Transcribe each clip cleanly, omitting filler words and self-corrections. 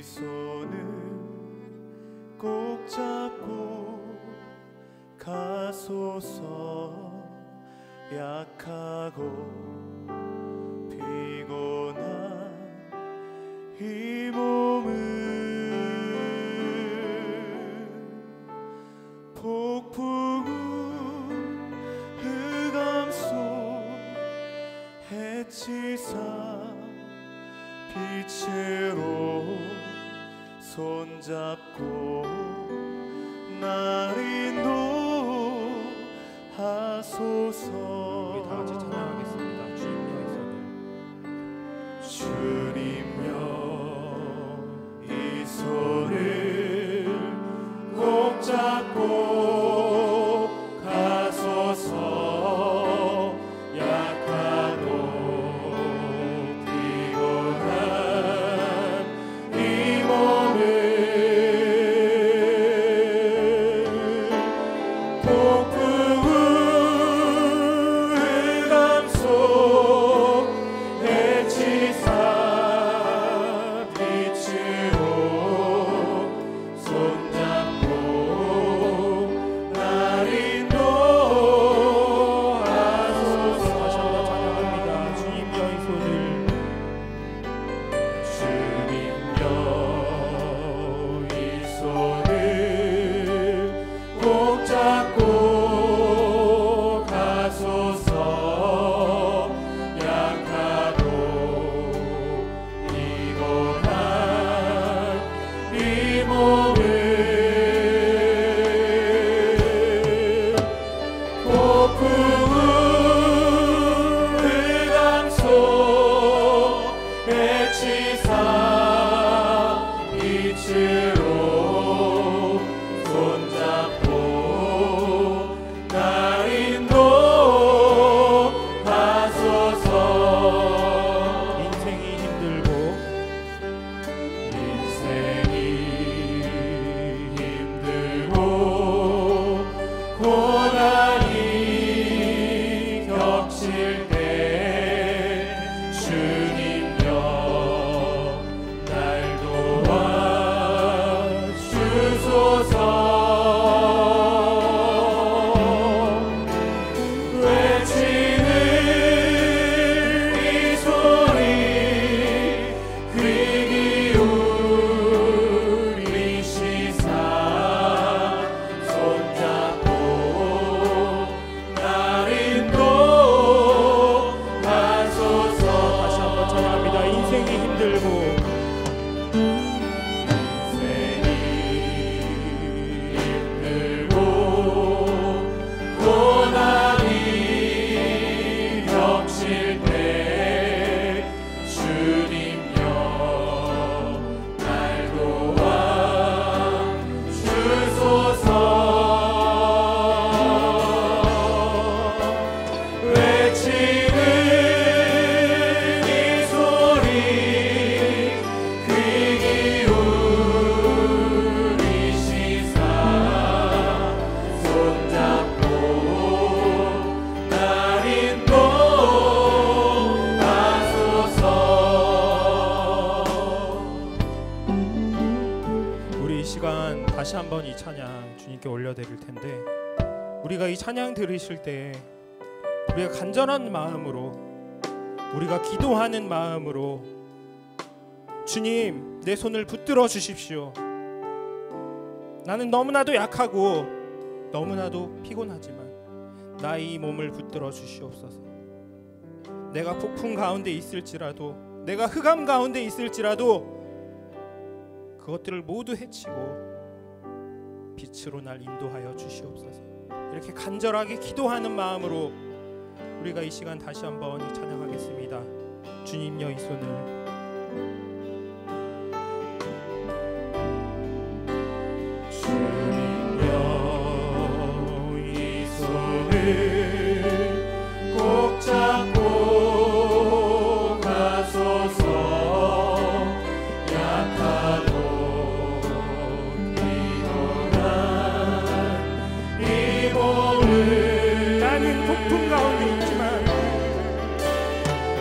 이 손을 꼭 잡고 가소서. 약하고 피곤한 이 몸을 폭풍우 흑암 속 해치사 빛으로 손잡고 날 인도하소서. 우리 다 같이 찬양하겠습니다. 주님여 이 손을 꼭 잡고 가소서. 약하고 피곤한 이 몸을 폭풍우 흑암 속 해치사 빛으로 손잡고 날 인도하소서. 다시 한번 찬양합니다. 주님여 이 손을 주님여 이 손을 꼭 잡고 가소서. 약하고 피곤한 이 몸을 폭풍우 흑암 속 해치사 빛으로 손잡고 날 인도하소서. 인생이 힘들고 고난이 겹칠 때 주님여 날 도와주소서. 외치는 이 소리 귀 기울이시사 손잡고 날 인도하소서. 다시 한번 찬양합니다. 인생이 힘들고 고난이 겹칠 때 주님여 날 도와주소서. 외치는 이 소리 귀 기울이시사 손잡고 날 인도하소서. 우리 이 시간 다시 한번 이 찬양 주님께 올려드릴 텐데, 우리가 이 찬양 들으실 때 우리가 간절한 마음으로, 우리가 기도하는 마음으로 주님 내 손을 붙들어 주십시오. 나는 너무나도 약하고 너무나도 피곤하지만 나의 이 몸을 붙들어 주시옵소서. 내가 폭풍 가운데 있을지라도, 내가 흑암 가운데 있을지라도 그것들을 모두 해치고 빛으로 날 인도하여 주시옵소서. 이렇게 간절하게 기도하는 마음으로 우리가 이 시간 다시 한번 이 찬양하겠습니다. 주님여 이 손을 주님여 이 손을 꼭 잡고 가소서. 약하고 피곤한 이 몸을 나는 폭풍 가운데 있지만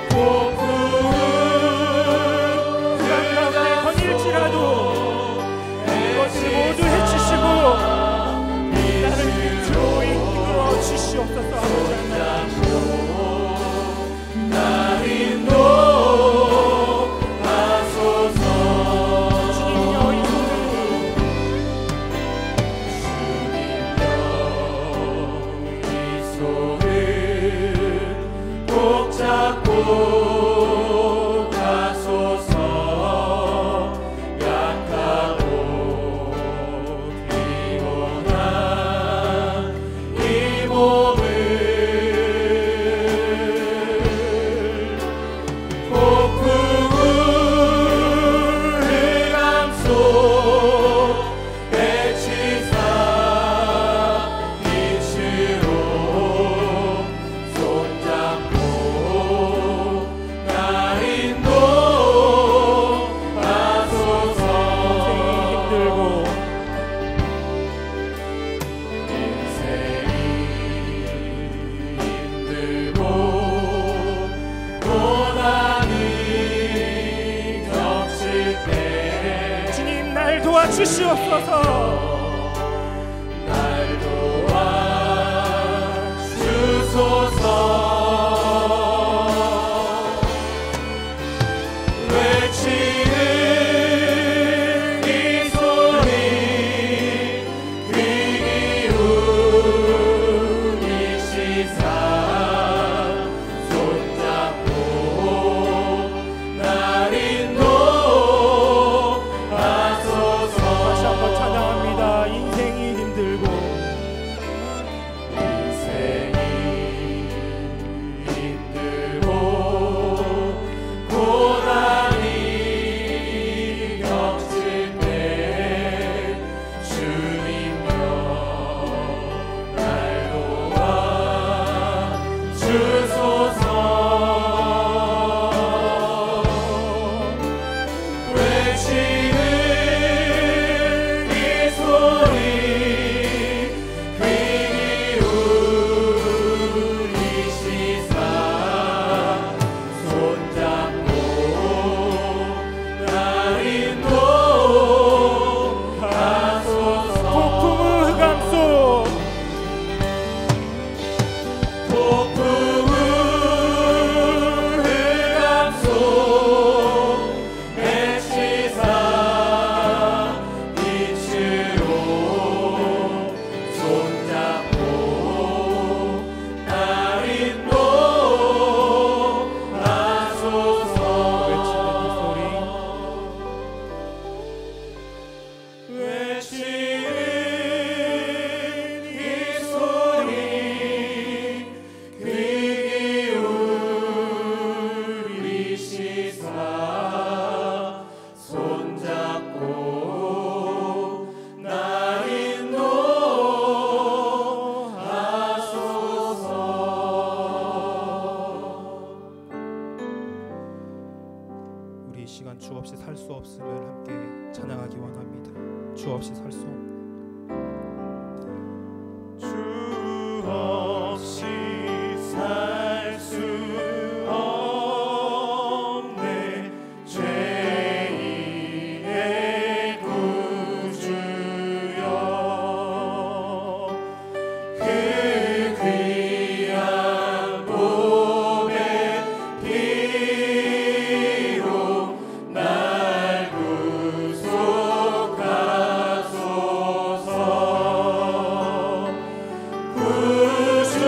폭풍 흑암 가운데 거닐지라도 주시옵소서. 아버지 하나님 날 인도하소서. 주님이여 이 손을 꼭 잡고 가소서. 약하고 피곤한 이 몸을 폭풍우 흑암 속 헤치사 빛으로 손잡고 날 인도하소서. 인생이 힘들고 고난이 겹칠 때 주님 날 도와주시옵소서. 날 도와주소서. 외치는 이 소리 귀 기울이시사 손잡고 날 인도하소서. 다시 한번 찬양합니다. 인생이 힘들고 인생이 힘들고 고난이 겹칠 때 주님여 날 도와주소서. 외치는 이 소리 귀 기울이시사 손잡고 날 인도하소서. 폭풍우 흑암 속 폭풍우 흑암 속 헤치사 빛으로 손잡고 날 인도하소서. 외치는 이 소리 귀 기울이시사 손잡고 날 인도하소서. 우리 이 시간 주 없이 살 수 없음을 함께 찬양하기 원합니다. 주 없이 살 수 없는 주 없이 살 수 없네. 죄인의 구주여 그 귀한 보배 피로 날 구속하소서. 구주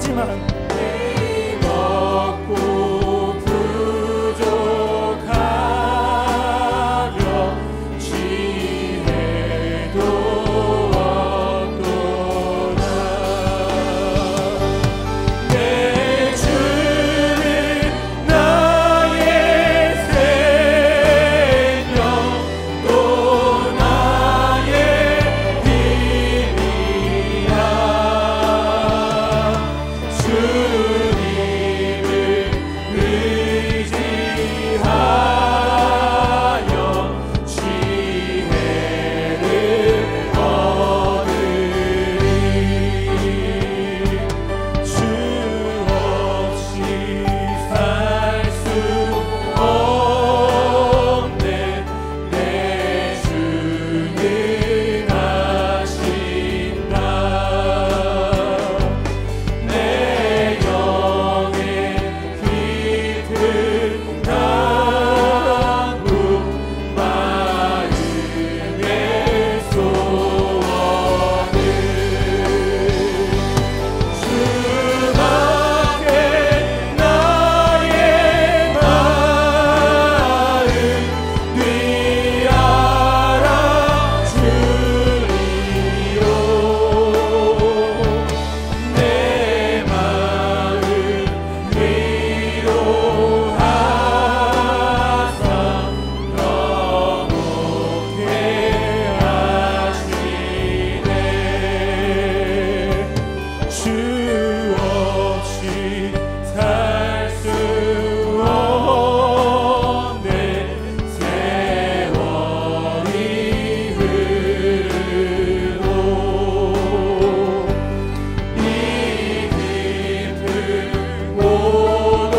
피곤하지만 먹고 부족하며 취해도 없도다. 내 주는 나의 생명 또 나의 힘이야. 주님을 의지하여 지혜를 얻으리. 주 없이 살 수 없네. 내 주는 아신다. 내 영의 깊은 강구 마음의 소원을 주밖에 나의 마음 뉘알아 주리요. 내 마음 위로하사 너무게 하시네. 주 없이 살 수 없네. 세월이 흐르고 이 깊은 고독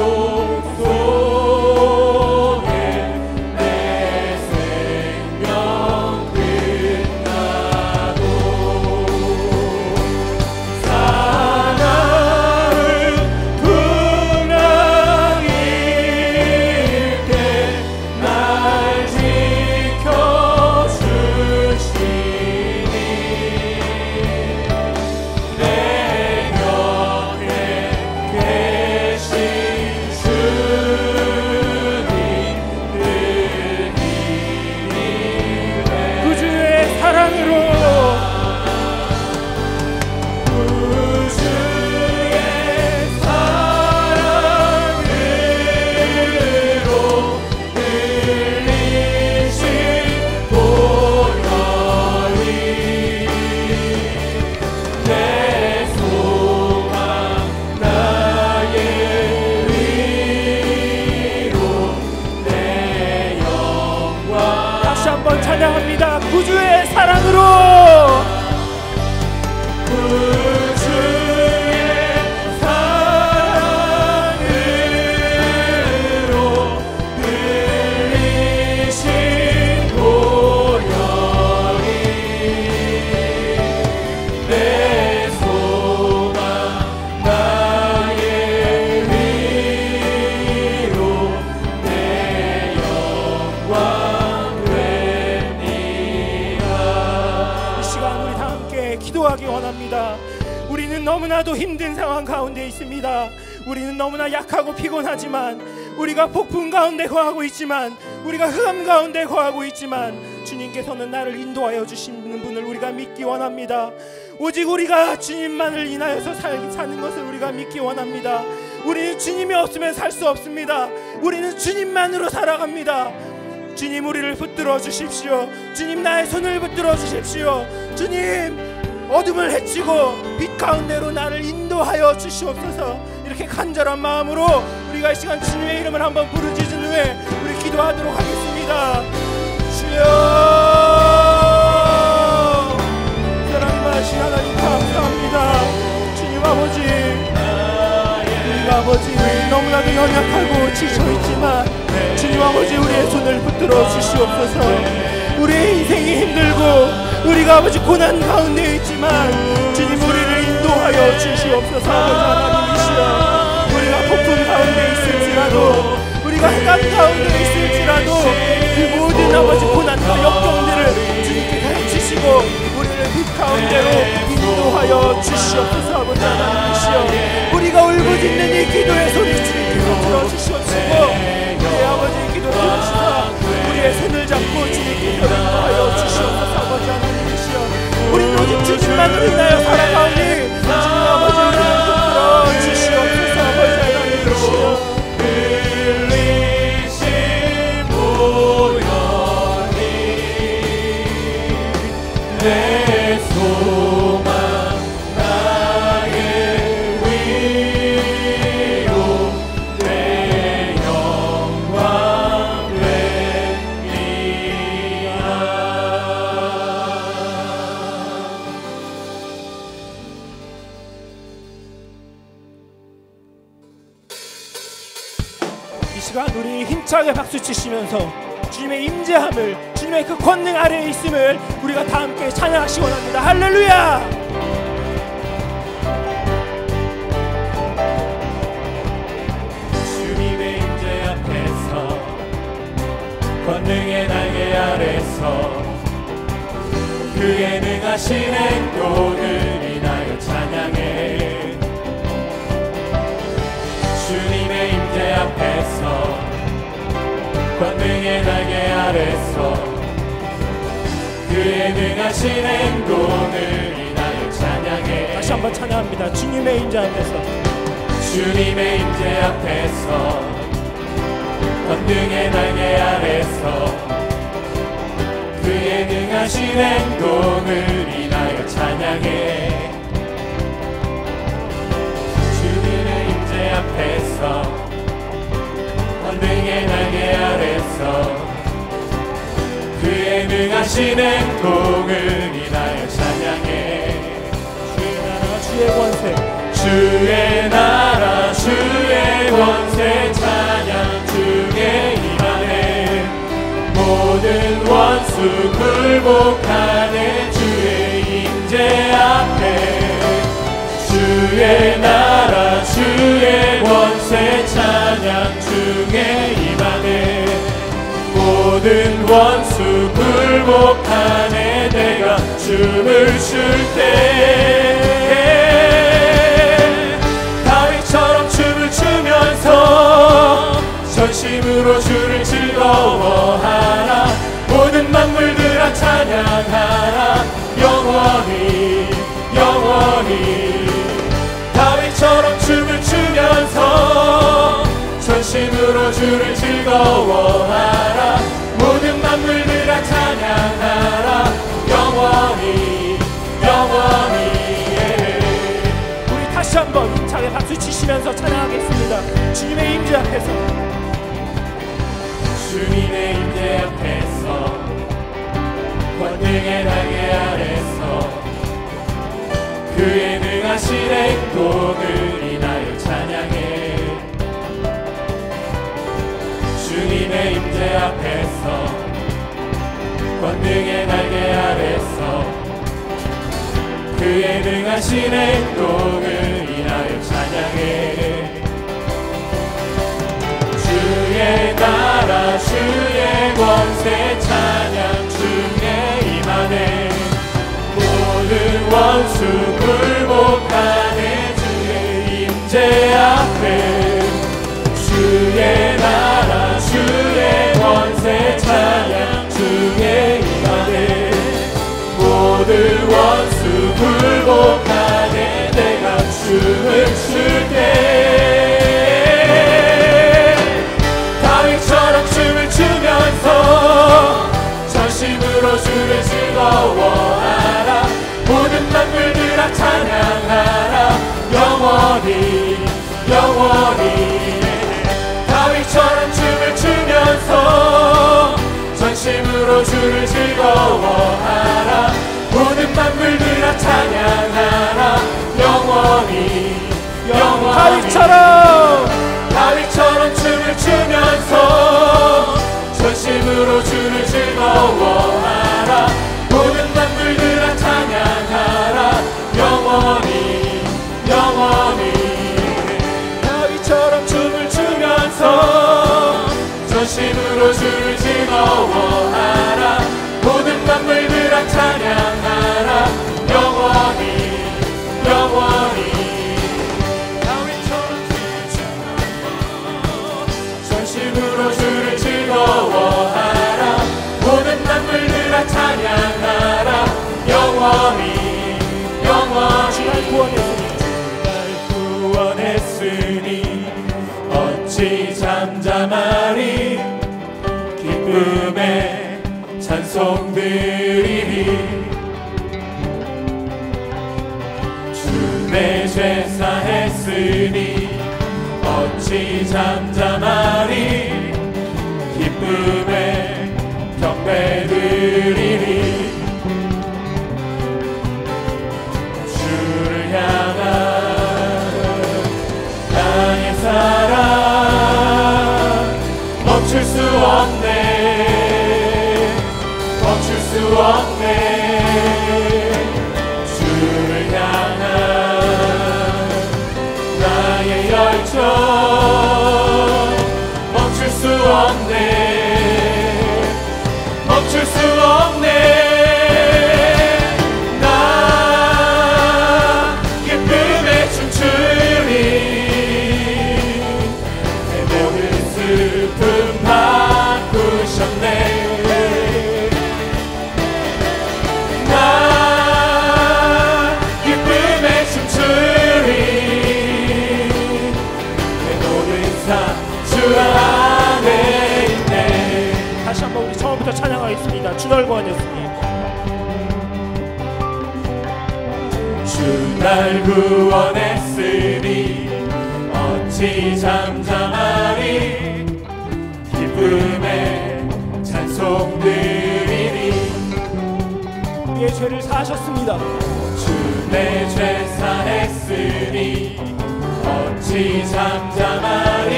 속에 내 생명 끝나도 사나운 풍랑일 때 날 지켜주시니 내 곁에 계신 주님 구주의 사랑으로 구주의 사랑으로 흘리신 보혈이 내 소망 나의 위로 내 영광. 다시 한번 찬양합니다. 구주의 사랑으로 구주의 사랑으로 흘리신 보혈이 내 소망 나의 위로 내 영광 됩니다. 이 시간 우리 다 함께 기도하기 원합니다. 우리는 너무나도 힘든 상황 가운데 있습니다. 우리는 너무나 약하고 피곤하지만, 우리가 폭풍 가운데 거하고 있지만, 우리가 흑암 가운데 거하고 있지만, 주님께서는 나를 인도하여 주시는 분을 우리가 믿기 원합니다. 오직 우리가 주님만을 인하여서 사는 것을 우리가 믿기 원합니다. 우리는 주님이 없으면 살 수 없습니다. 우리는 주님만으로 살아갑니다. 주님, 우리를 붙들어 주십시오. 주님, 나의 손을 붙들어 주십시오. 주님, 어둠을 헤치고 빛 가운데로 나를 인도하여 주시옵소서. 이렇게 간절한 마음으로 우리가 이 시간 주님의 이름을 한번 부르짖은 후에 우리 기도하도록 하겠습니다. 주여, 사랑이 많으신 하나님 감사합니다. 주님 아버지, 우리가 아버지 너무나도 연약하고 지쳐있지만 주님 아버지, 우리의 손을 붙들어 주시옵소서. 우리의 인생이 힘들고 우리가 아버지 고난 가운데 있지만 주님, 우리를 인도하여 주시옵소서. 아버지 하나님이시여, 우리가 폭풍 가운데 있을지라도, 우리가 흑암 가운데 있을지라도 그 모든 아버지 고난과 역경들을 주님께서 해주시고 우리를 빛 가운데로 인도하여 주시옵소서. 아버지 하나님이시여, 우리가 울부짖는 이 기도의 소리 주님께서 들어주시옵시고 우리 아버지의 기도 들으시사 우리의 손을 잡고 주님께서 인도하여 주시옵소서. 아버지 하나님이시여 우리 오직 주님만으로 인하여 살아가오니 주님 아버지 우리를 붙들어 주시옵소서. 아버지 하나님이시여 내 소망 나의 위로 내 영광 됨이라. 이 시간 우리 힘차게 박수 치시면서 주님의 임재함을, 주님의 그 권능 아래에 있음을 우리가 다 함께 찬양하시기 원합니다. 할렐루야! 주님의 임재 앞에서 권능의 날개 아래서 그의 능하신 행동을 인하여 찬양해. 주님의 임재 앞에서 권능의 날개 아래서 그의 능하신 행동을 인하여 찬양해. 다시 한번 찬양합니다. 주님의 임재 앞에서, 주님의 임재 앞에서 권능의 날개 아래서 그의 능하신 행동을 인하여 찬양해. 주님의 임재 앞에서 권능의 날개 아래서 그의 능하신 행동을 인하여 찬양해. 주의 권세, 주의 나라 주의 권세 찬양 주의 임하네. 모든 원수 굴복하네. 주의 임재 앞에 주의 나라 주의 권세 찬양 주의 임하네. 모든 원수 굴복하네. 내가 춤을 출 때 다윗처럼 춤을 추면서 전심으로 주를 즐거워하라. 모든 만물들아 찬양하라. 영원히 영원히 다윗처럼 춤을 추면서 전심으로 주를 즐거워하라. 모든 만물들아 찬양하라. 영원히 영원히. 우리 다시 한번 힘차게 박수 치시면서 찬양하겠습니다. 주님의 임재 앞에서, 주님의 임재 앞에서 권능의 날개 아래서 그의 능하신 행동을 인하여 찬양해. 주님의 임재 앞에서 권능의 날개 아래서 그의 능하신 행동을 인하여 찬양해. 주의 나라 주의 권세 찬양 주의 임하네. 모든 원수 굴복하네. 주의 임재 앞에 주의 나라 주의 권세 찬양 주의 임하네. 모든 원수 굴복하네. 내가 춤을 출 때 다윗처럼 춤을 추면서 전심으로 주를 즐거워하라. 모든 만물들아 찬양하라. 영원히 영원히 다윗처럼 춤을 추면서 전심으로 주를 즐거워하라. 모든 만물들아 찬양하라. 영원히 영원히 다윗처럼 춤을 추면서 전심으로 주를 즐거워하라. 모든 만물들아 찬양하라. 영원히 영원히 다윗처럼 춤을 추면서 전심으로 주를 즐거워하라. 모든 만물들아 찬양하라. 영원히 영원히 잠잠하리 기쁨에 경배드리리 주를 향한 나의 사랑 멈출 수 없네 멈출 수 없네 주를 향한 나의 열정 멈출 수 없네 멈출 수 없네 나 기쁨에 춤추리 내 모든 슬픔 바꾸셨네 나 기쁨에 춤추리 내 모든 삶 주 안에 있네 다시 한번 우리 처음부터 찬양하겠습니다. 주 널 구원했으니 주 날 구원했으니 어찌 잠잠하리 기쁨에 찬송드리리 우리의 죄를 사하셨습니다. 주 내 죄 사했으니 어찌 잠잠하리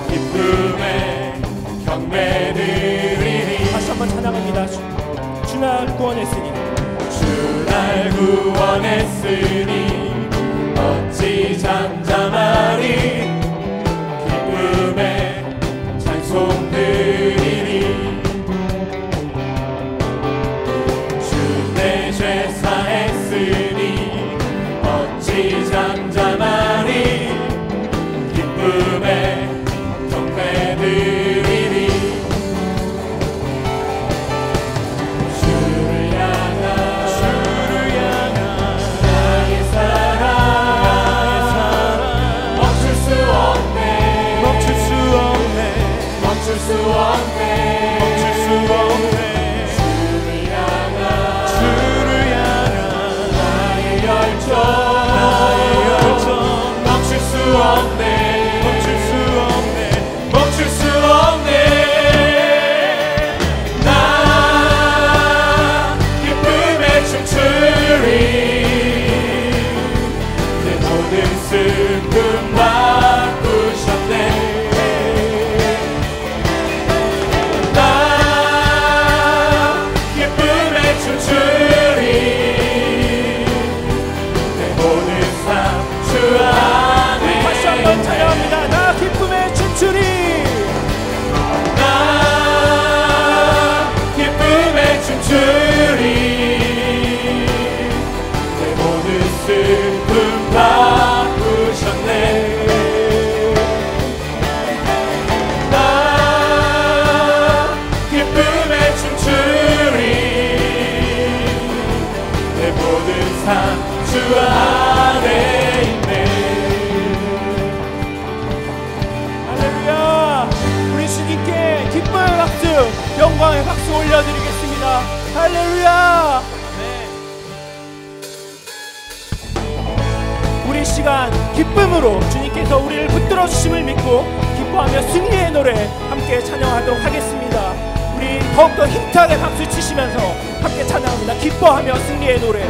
기쁨에 경배드리리 다시 한번 찬양합니다. 주 날 구원했으니 주 날 구원했으니 어찌 잠잠하리 기쁨에 찬송드리리 주 내 죄 사했으니 어찌 잠잠하리 기쁨에 경배드리리 주를 향한 나의 사랑 멈출 수 없네 멈출 수 없네 멈출 수 없네 멈출 수 없네 주를 향한 나의 열정 멈출 수 없네 멈출 수 없네 멈출 수 없네 나 기쁨에 춤추리 내 모든 슬픔 바꾸셨네 나 기쁨에 춤추리 내 모든 삶 주 안에 다시 한번 찬양합니다. 나 기쁨에 춤추리 나 기쁨에 춤추리 내 모든 슬픔 바꾸셨네 나 기쁨에 춤추리 내 모든 삶 주 안에 있네 할렐루야. 우리 주님께 기쁨의 박수 영광의 박수 올려드리겠습니다. 할렐루야. 우리 시간 기쁨으로 주님께서 우리를 붙들어 주심을 믿고 기뻐하며 승리의 노래 함께 찬양하도록 하겠습니다. 우리 더욱더 힘차게 박수 치시면서 함께 찬양합니다. 기뻐하며 승리의 노래.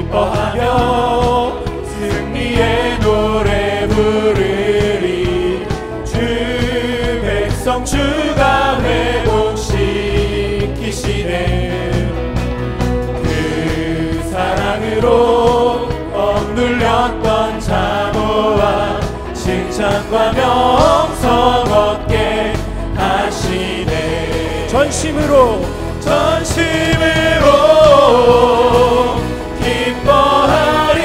기뻐하며 승리의 노래 부르리 주 백성 주가 회복시키시네 그 사랑으로 억눌렸던 자모와 칭찬과 명성 얻게 하시네 전심으로 기뻐하리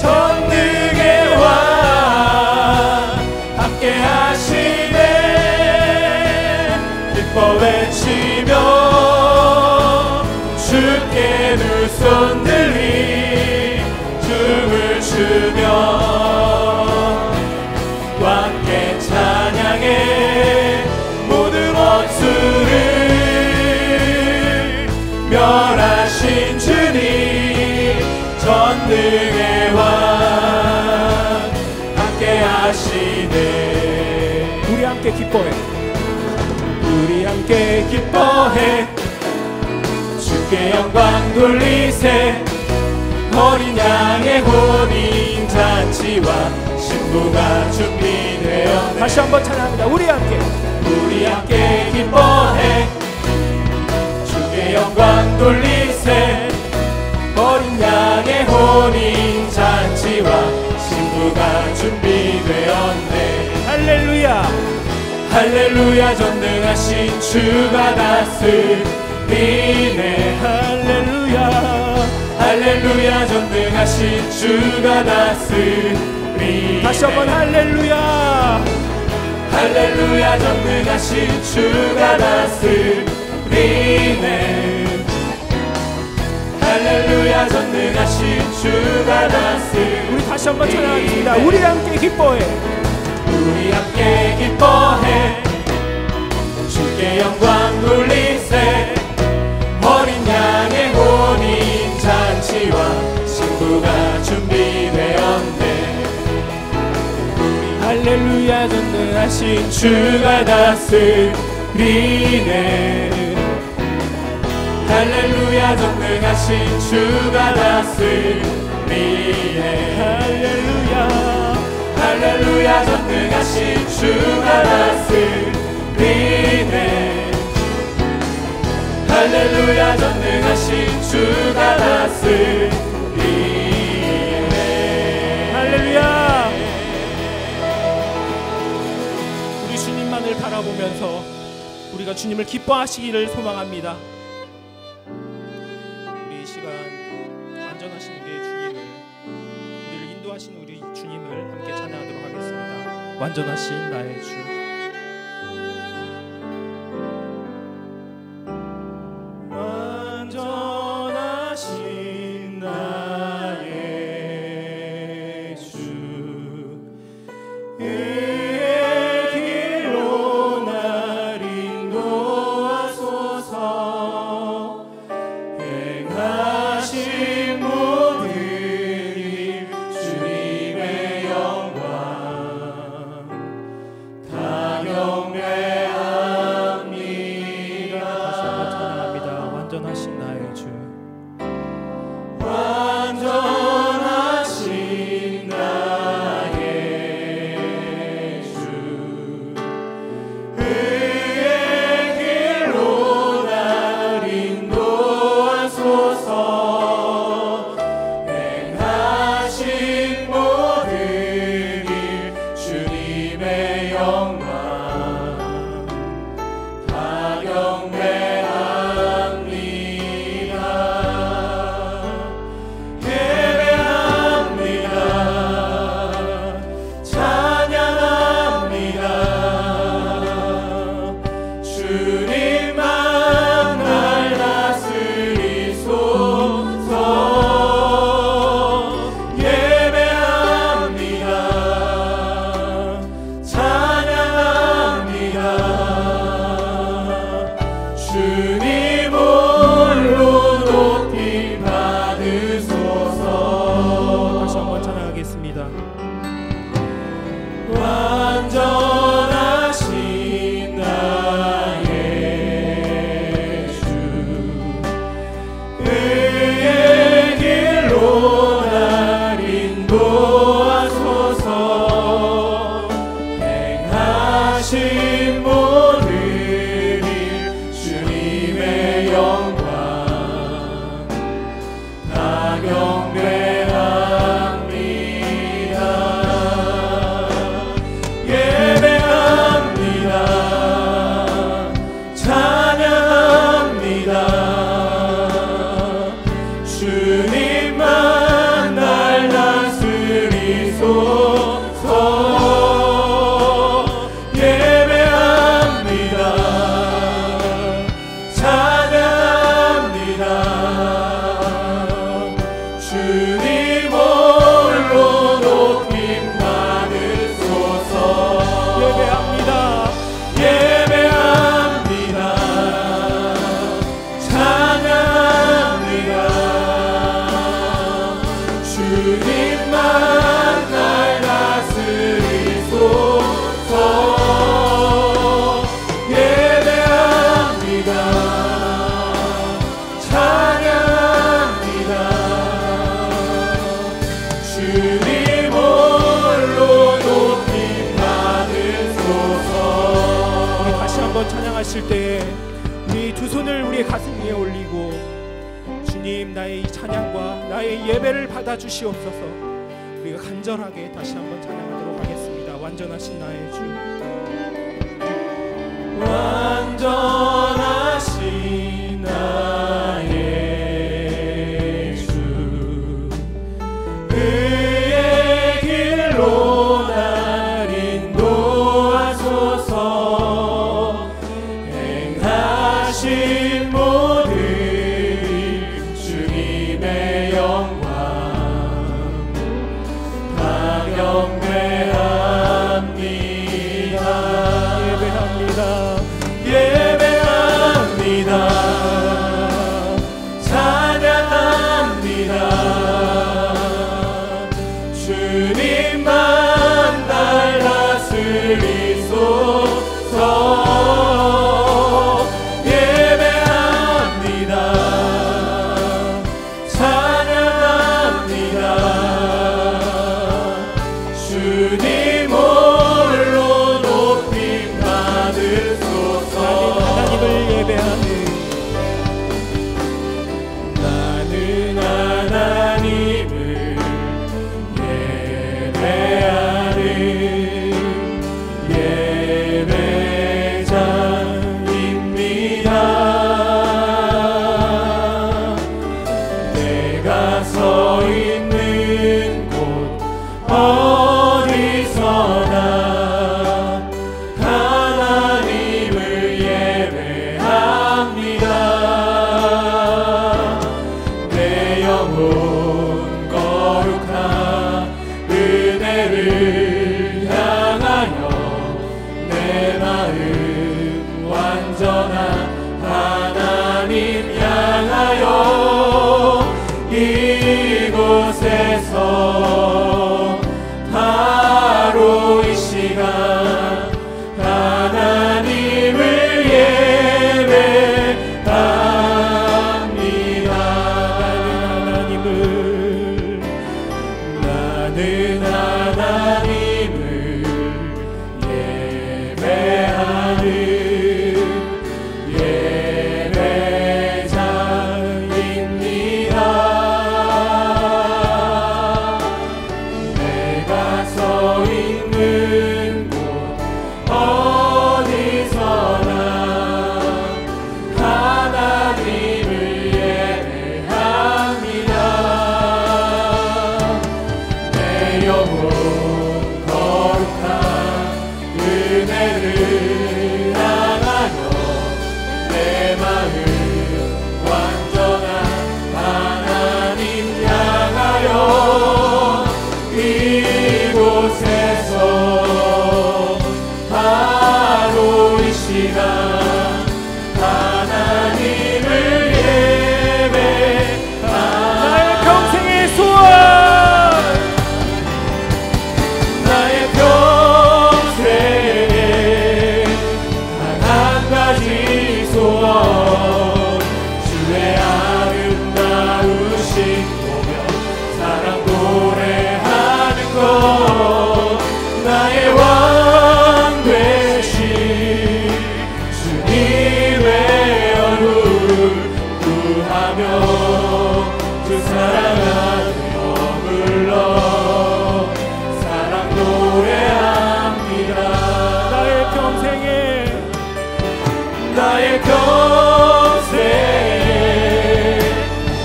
전능의 왕 함께 하시네 기뻐 외치며 주께 두 손 들리 춤을 추며 함께 찬양해 모든 원수를 멸하신 주님 전능의 왕 함께 기뻐해. 우리 함께 기뻐해 주께 영광 돌리세. 어린 양의 혼인 잔치와 신부가 준비되었네. 다시 한번 찬양합니다. 우리 함께 기뻐해 주께 영광 돌리세. 어린 양의 혼인 잔치와 신부가 준비되었네. 할렐루야 할렐루야 전능하신 주가 다스리네. 할렐루야 할렐루야 전능하신 주가 다스리네. 다시 한번 할렐루야 할렐루야 전능하신 주가 다스리네. 할렐루야 전능하신 주가 다스리네. 우리 다시 한번 찬양하겠습니다. 우리 함께 기뻐해. 우리 함께 기뻐해 주께 영광 돌리세. 어린 양의 혼인 잔치와 신부가 준비되었네. 할렐루야 전능하신 주가 다스리네. 할렐루야 전능하신 주가 다스리네. 할렐루야 할렐루야 전능하신 주가 다스리네. 할렐루야 전능하신 주가 다스리네. 할렐루야. 우리 주님만을 바라보면서 우리가 주님을 기뻐하시기를 소망합니다. 우리 이 시간 안전하신 우리의 주님을, 우리를 인도하신 우리 주님을 함께 찬양하도록 하겠습니다. 완전하신 나의 주. 완전하신 나의 주. 의의 길로 날 인도하소서. 행하신 모든 일 주님의 영광 다 경배합니다. 다시 한번 찬양합니다. 완전하신 나의 주. 완전하신 나의 주. 의의 길로 날 인도하소서. 행하신 모든 일 주님의 영광 다 경배합니다. 예배합니다. 찬양합니다. 주님만 날 다스리소서. 예배합니다. 찬양합니다. 주님 홀로 높임 받으소서. 다시 한번 찬양하겠습니다. 완전하신 나의 주. 의의 길로 날 인도하소서. 행하신 모든 일 주님의 영광 다 경배합니다. 예배합니다. 찬양합니다. 주님만 날 다스리소서. 예배합니다. 우리 다시 한번 찬양하실 때 우리 두 손을 우리의 가슴 위에 올리고 주님 나의 이 찬양과 나의 예배를 받아주시옵소서. 우리가 간절하게 다시 한번 찬양하도록 하겠습니다. 완전하신 나의 주, 완전하신 나의 주, 그의 길로 날 인도하소서. 행하신 모든 주님의 영광 다 경배합니다. 예배합니다. 찬양합니다. 주님만 날 다스리소서. 예배합니다. 찬양합니다. 주님 홀로 높임 받으소서. 하나님을 예배하는 나는 하나님을 예배하는 예배자입니다. 내가 서 있는 곳 어디서나 하나님을 예배합니다. 내 영혼 거룩한 은혜를 향하여 내 마음 완전한 하나님 향하여 이곳에서 바로 이 시간 하나님을 예배합니다. 나는 하나님을 예배하는 예배자입니다. 내가 서 있는 곳 어디서나 하나님을 예배합니다. 내 영혼 거룩한 은혜를 향하여 내 마음 완전한 하나님 향하여 이곳에서 바로 이 시간 하나님을 예배합니다. 나의 평생의 소원, 나의 평생에 단 한 가지 소원, 주의 아름다우신 보며 사랑 노래하는 것, 나의 왕 되신 주님의 얼굴 구하며 주 사랑 안에 머물러 사랑 노래합니다. 나의 평생에 나의 평생에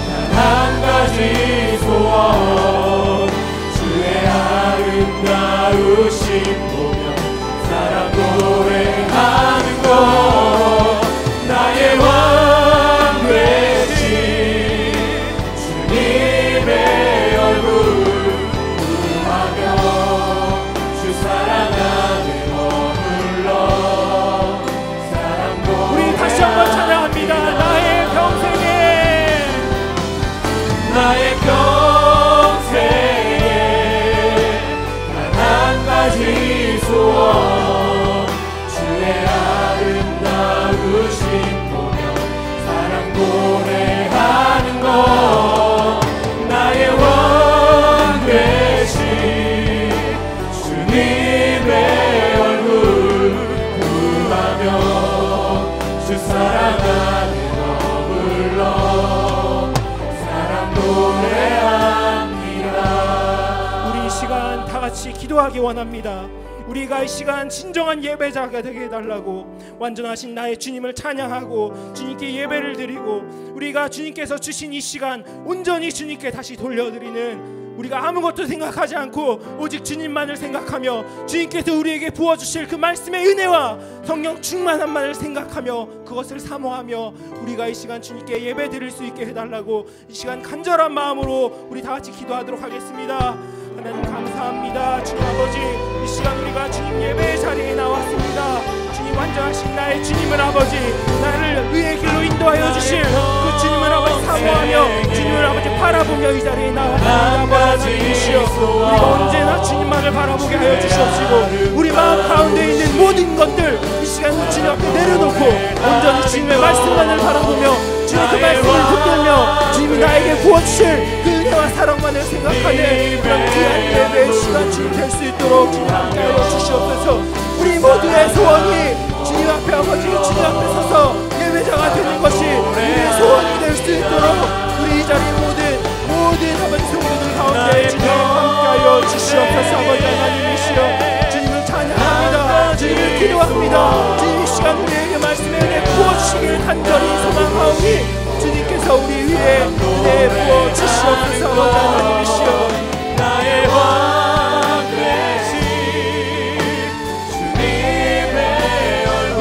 단 한 가지 소원, 주의 아름다우신 보며 사랑 노래하는 것, 나의 왕 되신 주님의 얼굴 구하며 주 사랑 안에 머물러 사랑 노래. 우리 다시 한번 찬양 기도하기 원합니다. 우리가 이 시간 진정한 예배자가 되게 해달라고, 완전하신 나의 주님을 찬양하고 주님께 예배를 드리고, 우리가 주님께서 주신 이 시간 온전히 주님께 다시 돌려드리는, 우리가 아무것도 생각하지 않고 오직 주님만을 생각하며 주님께서 우리에게 부어주실 그 말씀의 은혜와 성령 충만함만을 생각하며 그것을 사모하며 우리가 이 시간 주님께 예배 드릴 수 있게 해달라고 이 시간 간절한 마음으로 우리 다 같이 기도하도록 하겠습니다. 하나님 감사합니다. 주님 아버지, 이 시간 우리가 주님 예배의 자리에 나왔습니다. 주님 완전하신 나의 주님을 아버지, 나를 의의 길로 인도하여 주실 그 주님을 아버지 사모하며 주님을 아버지 바라보며 이 자리에 나왔습니다. 하나님이시여, 우리가 언제나 주님만을 바라보게 하여 주시옵시고 우리 마음 가운데 있는 모든 것들 이 시간 주님 앞에 내려놓고 온전히 주님의 말씀만을 바라보며 주님의 그 말씀을 붙들며 주님이 나에게 부어주실 그 은혜와 사랑만을 생각하는 그런 귀한 예배의 시간 주님 될 수 있도록 주님 함께하여 주시옵소서. 우리 모두의 소원이 주님 앞에 아버지 주님 앞에 서서 예배자가 되는 것이 우리의 소원이 될 수 있도록 우리 이 자리 모든 아버지 성도들 가운데 주님 함께하여 주시옵소서. 아버지 하나님이시여, 주님을 찬양합니다. 주님을 기도합니다. 주님 이 시간 우리에게 말씀의 은혜 부어주시길 간절히 소망하오니 주님께서 우리 위에 은혜 부어주시옵소서. 아버지 하나님이시여, 나의 왕 되신 주님의 얼굴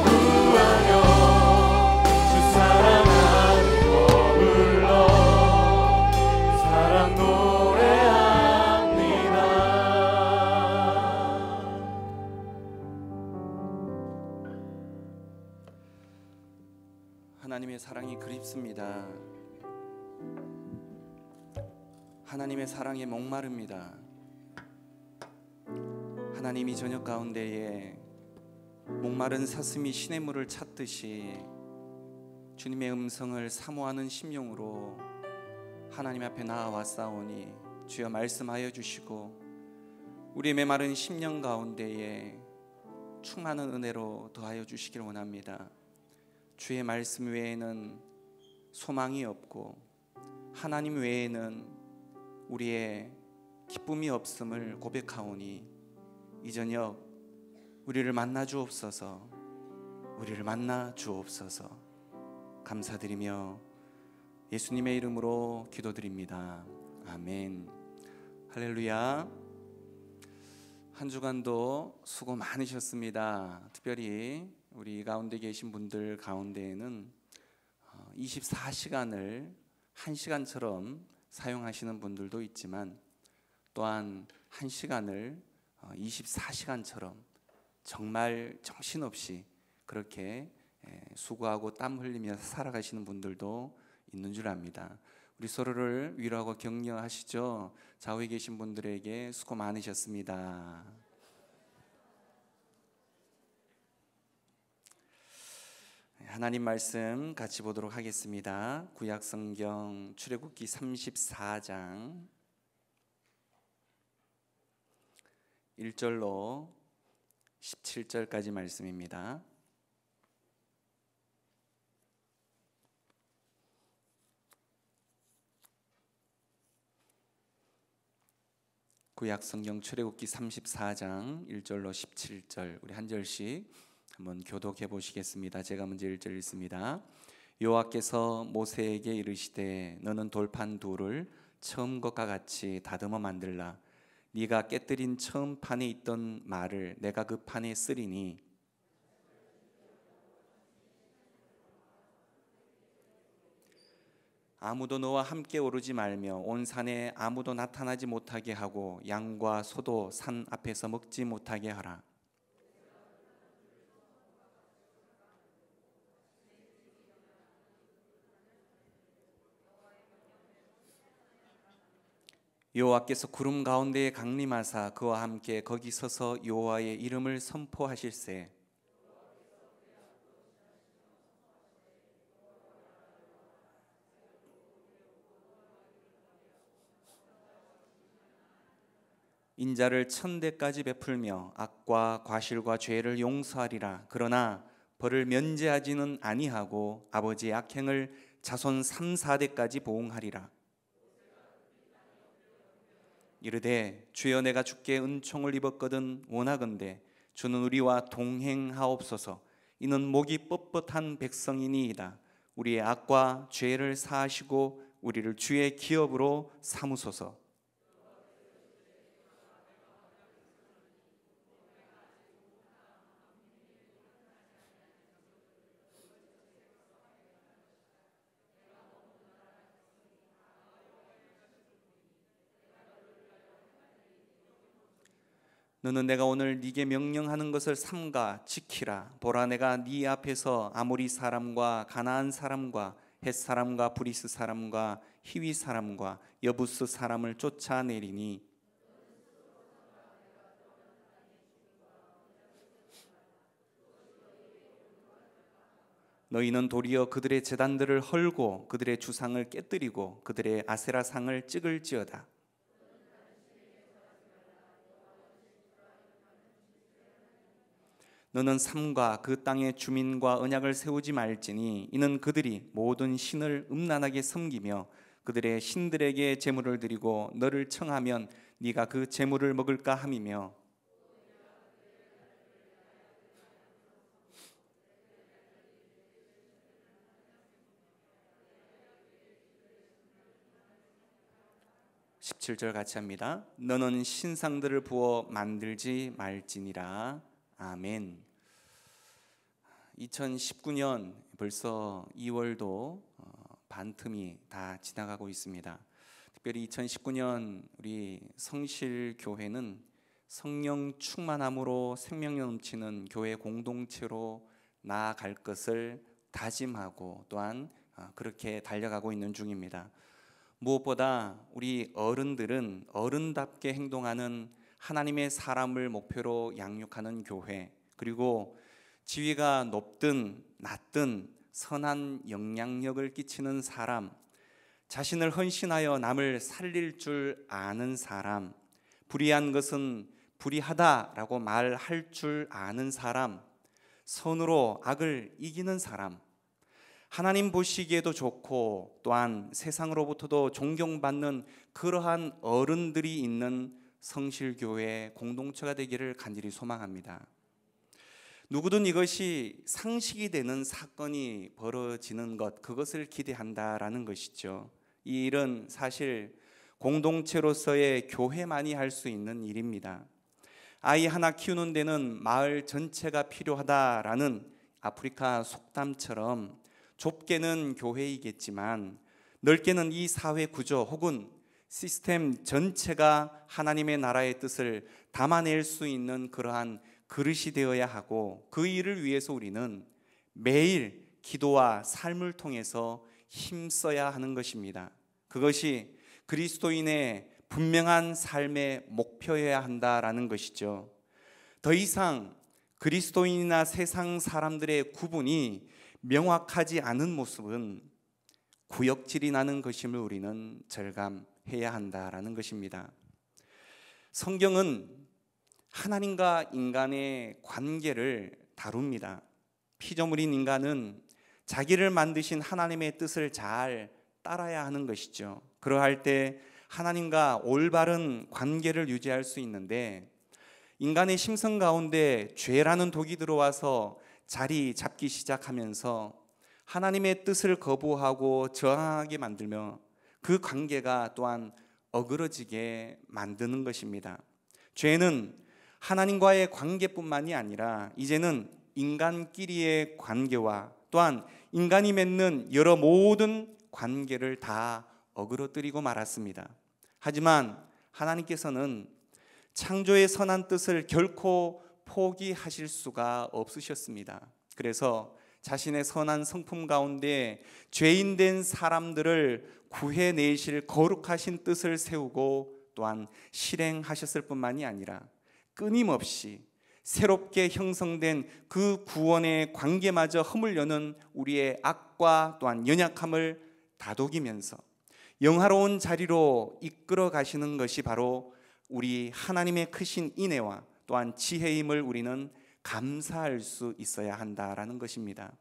구하며 주 사랑하는 거 불러 사랑 노래합니다. 하나님의 사랑이 그립습니다. 하나님의 사랑에 목마릅니다. 하나님이 저녁 가운데에 목마른 사슴이 시냇물을 찾듯이 주님의 음성을 사모하는 심령으로 하나님 앞에 나아왔사오니 주여 말씀하여 주시고 우리의 메마른 심령 가운데에 충만한 은혜로 더하여 주시길 원합니다. 주의 말씀 외에는 소망이 없고 하나님 외에는 우리의 기쁨이 없음을 고백하오니 이 저녁 우리를 만나 주옵소서. 우리를 만나 주옵소서. 감사드리며 예수님의 이름으로 기도드립니다. 아멘. 할렐루야. 한 주간도 수고 많으셨습니다. 특별히 우리 가운데 계신 분들 가운데에는 24시간을 1시간처럼 사용하시는 분들도 있지만 또한 1시간을 24시간처럼 정말 정신없이 그렇게 수고하고 땀 흘리며 살아가시는 분들도 있는 줄 압니다. 우리 서로를 위로하고 격려하시죠. 좌우에 계신 분들에게 수고 많으셨습니다. 하나님 말씀 같이 보도록 하겠습니다. 구약성경 출애굽기 34장 1절로 17절까지 말씀입니다. 구약성경 출애굽기 34장 1절로 17절 우리 한 절씩 한번 교독해 보시겠습니다. 제가 먼저 1절 읽습니다. 여호와께서 모세에게 이르시되 너는 돌판 둘을 처음 것과 같이 다듬어 만들라. 네가 깨뜨린 처음 판에 있던 말을 내가 그 판에 쓰리니 아무도 너와 함께 오르지 말며 온 산에 아무도 나타나지 못하게 하고 양과 소도 산 앞에서 먹지 못하게 하라. 여호와께서 구름 가운데에 강림하사 그와 함께 거기 서서 여호와의 이름을 선포하실세. 인자를 1000대까지 베풀며 악과 과실과 죄를 용서하리라. 그러나 벌을 면제하지는 아니하고 아버지의 악행을 자손 3, 4대까지 보응하리라. 이르되 주여 내가 주께 은총을 입었거든 원하건대 주는 우리와 동행하옵소서. 이는 목이 뻣뻣한 백성이니이다. 우리의 악과 죄를 사하시고 우리를 주의 기업으로 삼으소서. 너는 내가 오늘 네게 명령하는 것을 삼가 지키라. 보라 내가 네 앞에서 아모리 사람과 가나안 사람과 헷 사람과 브리스 사람과 히위 사람과 여부스 사람을 쫓아내리니 너희는 도리어 그들의 제단들을 헐고 그들의 주상을 깨뜨리고 그들의 아세라상을 찍을지어다. 너는 삼가 그 땅의 주민과 언약을 세우지 말지니 이는 그들이 모든 신을 음란하게 섬기며 그들의 신들에게 제물을 드리고 너를 청하면 네가 그 제물을 먹을까 함이며 17절 같이 합니다. 너는 신상들을 부어 만들지 말지니라. 아멘. 2019년 벌써 2월도 반틈이 다 지나가고 있습니다. 특별히 2019년 우리 성실교회는 성령 충만함으로 생명력 넘치는 교회 공동체로 나아갈 것을 다짐하고 또한 그렇게 달려가고 있는 중입니다. 무엇보다 우리 어른들은 어른답게 행동하는 하나님의 사람을 목표로 양육하는 교회, 그리고 지위가 높든 낮든 선한 영향력을 끼치는 사람, 자신을 헌신하여 남을 살릴 줄 아는 사람, 불의한 것은 불의하다라고 말할 줄 아는 사람, 선으로 악을 이기는 사람, 하나님 보시기에도 좋고 또한 세상으로부터도 존경받는 그러한 어른들이 있는 성실교회 공동체가 되기를 간절히 소망합니다. 누구든 이것이 상식이 되는 사건이 벌어지는 것, 그것을 기대한다라는 것이죠. 이 일은 사실 공동체로서의 교회만이 할 수 있는 일입니다. 아이 하나 키우는 데는 마을 전체가 필요하다라는 아프리카 속담처럼 좁게는 교회이겠지만 넓게는 이 사회 구조 혹은 시스템 전체가 하나님의 나라의 뜻을 담아낼 수 있는 그러한 그릇이 되어야 하고, 그 일을 위해서 우리는 매일 기도와 삶을 통해서 힘써야 하는 것입니다. 그것이 그리스도인의 분명한 삶의 목표여야 한다라는 것이죠. 더 이상 그리스도인이나 세상 사람들의 구분이 명확하지 않은 모습은 구역질이 나는 것임을 우리는 절감해야 한다라는 것입니다. 성경은 하나님과 인간의 관계를 다룹니다. 피조물인 인간은 자기를 만드신 하나님의 뜻을 잘 따라야 하는 것이죠. 그러할 때 하나님과 올바른 관계를 유지할 수 있는데, 인간의 심성 가운데 죄라는 독이 들어와서 자리 잡기 시작하면서 하나님의 뜻을 거부하고 저항하게 만들며 그 관계가 또한 어그러지게 만드는 것입니다. 죄는 하나님과의 관계뿐만이 아니라 이제는 인간끼리의 관계와 또한 인간이 맺는 여러 모든 관계를 다 어그러뜨리고 말았습니다. 하지만 하나님께서는 창조의 선한 뜻을 결코 포기하실 수가 없으셨습니다. 그래서 자신의 선한 성품 가운데 죄인된 사람들을 구해내실 거룩하신 뜻을 세우고 또한 실행하셨을 뿐만이 아니라 끊임없이 새롭게 형성된 그 구원의 관계마저 허물려는 우리의 악과 또한 연약함을 다독이면서 영화로운 자리로 이끌어 가시는 것이 바로 우리 하나님의 크신 인애와 또한 지혜임을 우리는 감사할 수 있어야 한다라는 것입니다.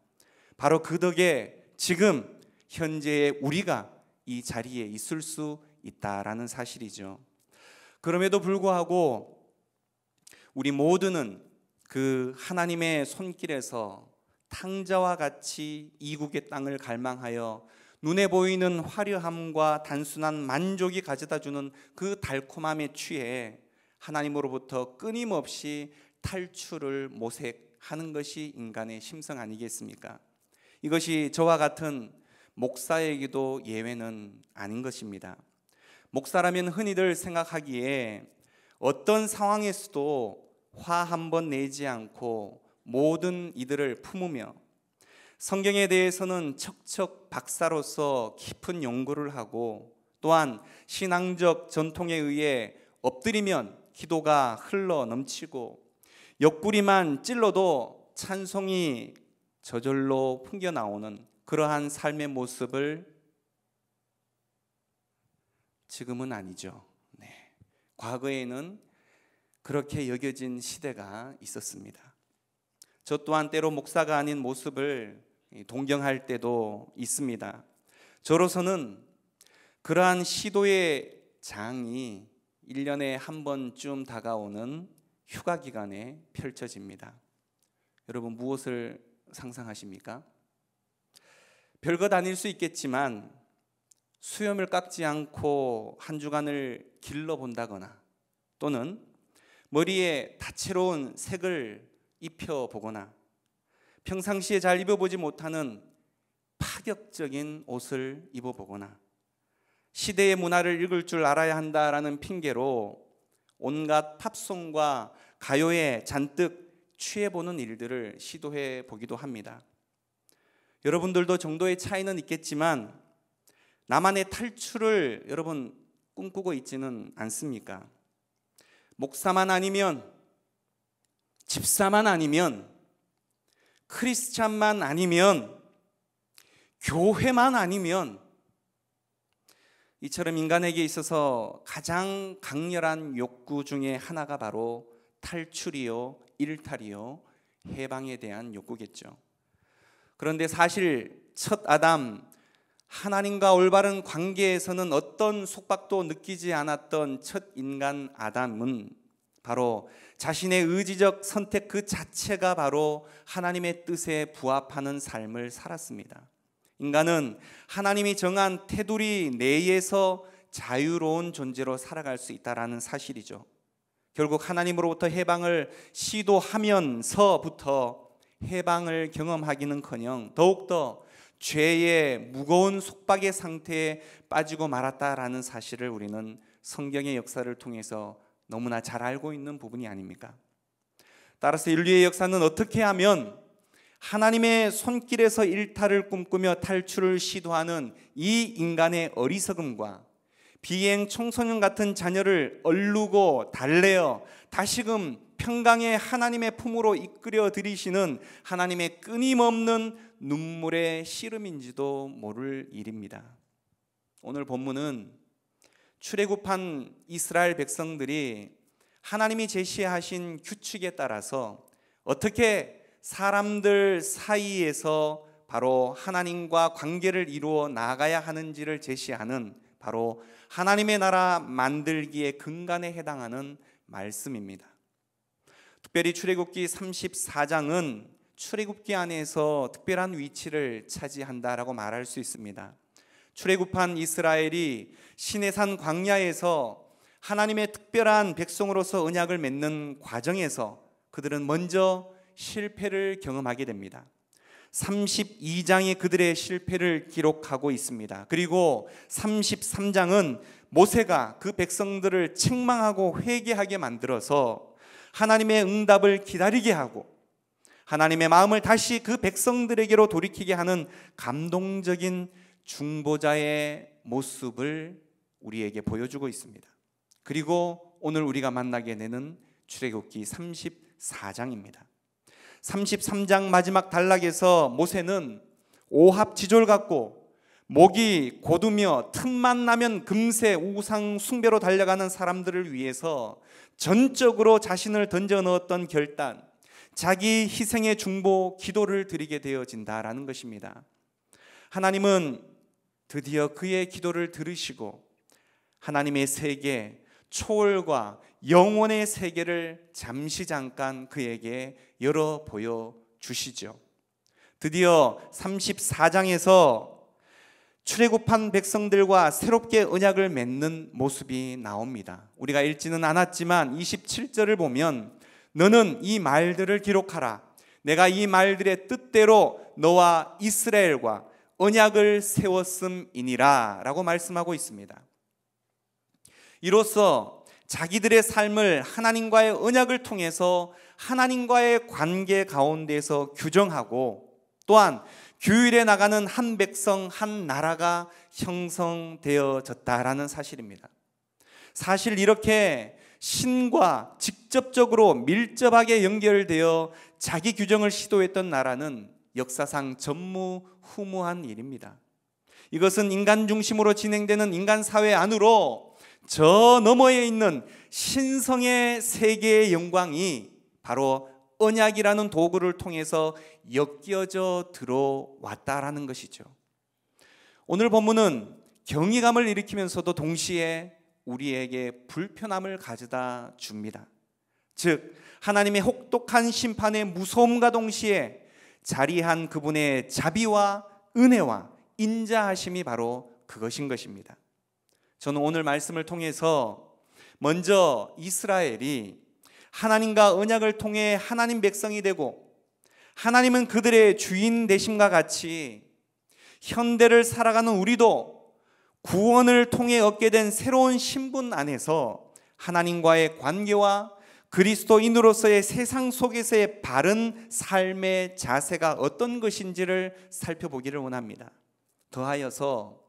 바로 그 덕에 지금 현재의 우리가 이 자리에 있을 수 있다라는 사실이죠. 그럼에도 불구하고 우리 모두는 그 하나님의 손길에서 탕자와 같이 이국의 땅을 갈망하여 눈에 보이는 화려함과 단순한 만족이 가져다주는 그 달콤함에 취해 하나님으로부터 끊임없이 탈출을 모색하는 것이 인간의 심성 아니겠습니까? 이것이 저와 같은 목사에게도 예외는 아닌 것입니다. 목사라면 흔히들 생각하기에 어떤 상황에서도 화 한 번 내지 않고 모든 이들을 품으며 성경에 대해서는 척척 박사로서 깊은 연구를 하고 또한 신앙적 전통에 의해 엎드리면 기도가 흘러 넘치고 옆구리만 찔러도 찬송이 저절로 풍겨 나오는 그러한 삶의 모습을 지금은 아니죠. 과거에는 그렇게 여겨진 시대가 있었습니다. 저 또한 때로 목사가 아닌 모습을 동경할 때도 있습니다. 저로서는 그러한 시도의 장이 1년에 한 번쯤 다가오는 휴가 기간에 펼쳐집니다. 여러분 무엇을 상상하십니까? 별것 아닐 수 있겠지만 수염을 깎지 않고 한 주간을 길러본다거나 또는 머리에 다채로운 색을 입혀보거나 평상시에 잘 입어보지 못하는 파격적인 옷을 입어보거나 시대의 문화를 읽을 줄 알아야 한다라는 핑계로 온갖 팝송과 가요에 잔뜩 취해보는 일들을 시도해 보기도 합니다. 여러분들도 정도의 차이는 있겠지만 나만의 탈출을 여러분 꿈꾸고 있지는 않습니까? 목사만 아니면, 집사만 아니면, 크리스찬만 아니면, 교회만 아니면 이처럼 인간에게 있어서 가장 강렬한 욕구 중에 하나가 바로 탈출이요, 일탈이요, 해방에 대한 욕구겠죠. 그런데 사실 첫 아담, 하나님과 올바른 관계에서는 어떤 속박도 느끼지 않았던 첫 인간 아담은 바로 자신의 의지적 선택 그 자체가 바로 하나님의 뜻에 부합하는 삶을 살았습니다. 인간은 하나님이 정한 테두리 내에서 자유로운 존재로 살아갈 수 있다는 사실이죠. 결국 하나님으로부터 해방을 시도하면서부터 해방을 경험하기는커녕 더욱더 죄의 무거운 속박의 상태에 빠지고 말았다라는 사실을 우리는 성경의 역사를 통해서 너무나 잘 알고 있는 부분이 아닙니까? 따라서 인류의 역사는 어떻게 하면 하나님의 손길에서 일탈을 꿈꾸며 탈출을 시도하는 이 인간의 어리석음과 비행 청소년 같은 자녀를 얼르고 달래어 다시금 평강의 하나님의 품으로 이끌어 들이시는 하나님의 끊임없는 눈물의 씨름인지도 모를 일입니다. 오늘 본문은 출애굽한 이스라엘 백성들이 하나님이 제시하신 규칙에 따라서 어떻게 사람들 사이에서 바로 하나님과 관계를 이루어 나가야 하는지를 제시하는 바로 하나님의 나라 만들기의 근간에 해당하는 말씀입니다. 특별히 출애굽기 34장은 출애굽기 안에서 특별한 위치를 차지한다라고 말할 수 있습니다. 출애굽한 이스라엘이 시내산 광야에서 하나님의 특별한 백성으로서 언약을 맺는 과정에서 그들은 먼저 실패를 경험하게 됩니다. 32장이 그들의 실패를 기록하고 있습니다. 그리고 33장은 모세가 그 백성들을 책망하고 회개하게 만들어서 하나님의 응답을 기다리게 하고 하나님의 마음을 다시 그 백성들에게로 돌이키게 하는 감동적인 중보자의 모습을 우리에게 보여주고 있습니다. 그리고 오늘 우리가 만나게 되는 출애굽기 34장입니다. 33장 마지막 단락에서 모세는 오합지졸 같고 목이 곧으며 틈만 나면 금세 우상 숭배로 달려가는 사람들을 위해서 전적으로 자신을 던져 넣었던 결단, 자기 희생의 중보 기도를 드리게 되어진다라는 것입니다. 하나님은 드디어 그의 기도를 들으시고 하나님의 세계, 초월과 영원의 세계를 잠시 잠깐 그에게 열어 보여 주시죠. 드디어 34장에서 출애굽한 백성들과 새롭게 언약을 맺는 모습이 나옵니다. 우리가 읽지는 않았지만 27절을 보면 너는 이 말들을 기록하라. 내가 이 말들의 뜻대로 너와 이스라엘과 언약을 세웠음이니라 라고 말씀하고 있습니다. 이로써 자기들의 삶을 하나님과의 언약을 통해서 하나님과의 관계 가운데서 규정하고 또한 규율해 나가는 한 백성 한 나라가 형성되어졌다라는 사실입니다. 사실 이렇게 신과 직접적으로 밀접하게 연결되어 자기 규정을 시도했던 나라는 역사상 전무후무한 일입니다. 이것은 인간 중심으로 진행되는 인간 사회 안으로 저 너머에 있는 신성의 세계의 영광이 바로 언약이라는 도구를 통해서 엮여져 들어왔다라는 것이죠. 오늘 본문은 경이감을 일으키면서도 동시에 우리에게 불편함을 가져다 줍니다. 즉 하나님의 혹독한 심판의 무서움과 동시에 자리한 그분의 자비와 은혜와 인자하심이 바로 그것인 것입니다. 저는 오늘 말씀을 통해서 먼저 이스라엘이 하나님과 언약을 통해 하나님 백성이 되고 하나님은 그들의 주인 되심과 같이 현대를 살아가는 우리도 구원을 통해 얻게 된 새로운 신분 안에서 하나님과의 관계와 그리스도인으로서의 세상 속에서의 바른 삶의 자세가 어떤 것인지를 살펴보기를 원합니다. 더하여서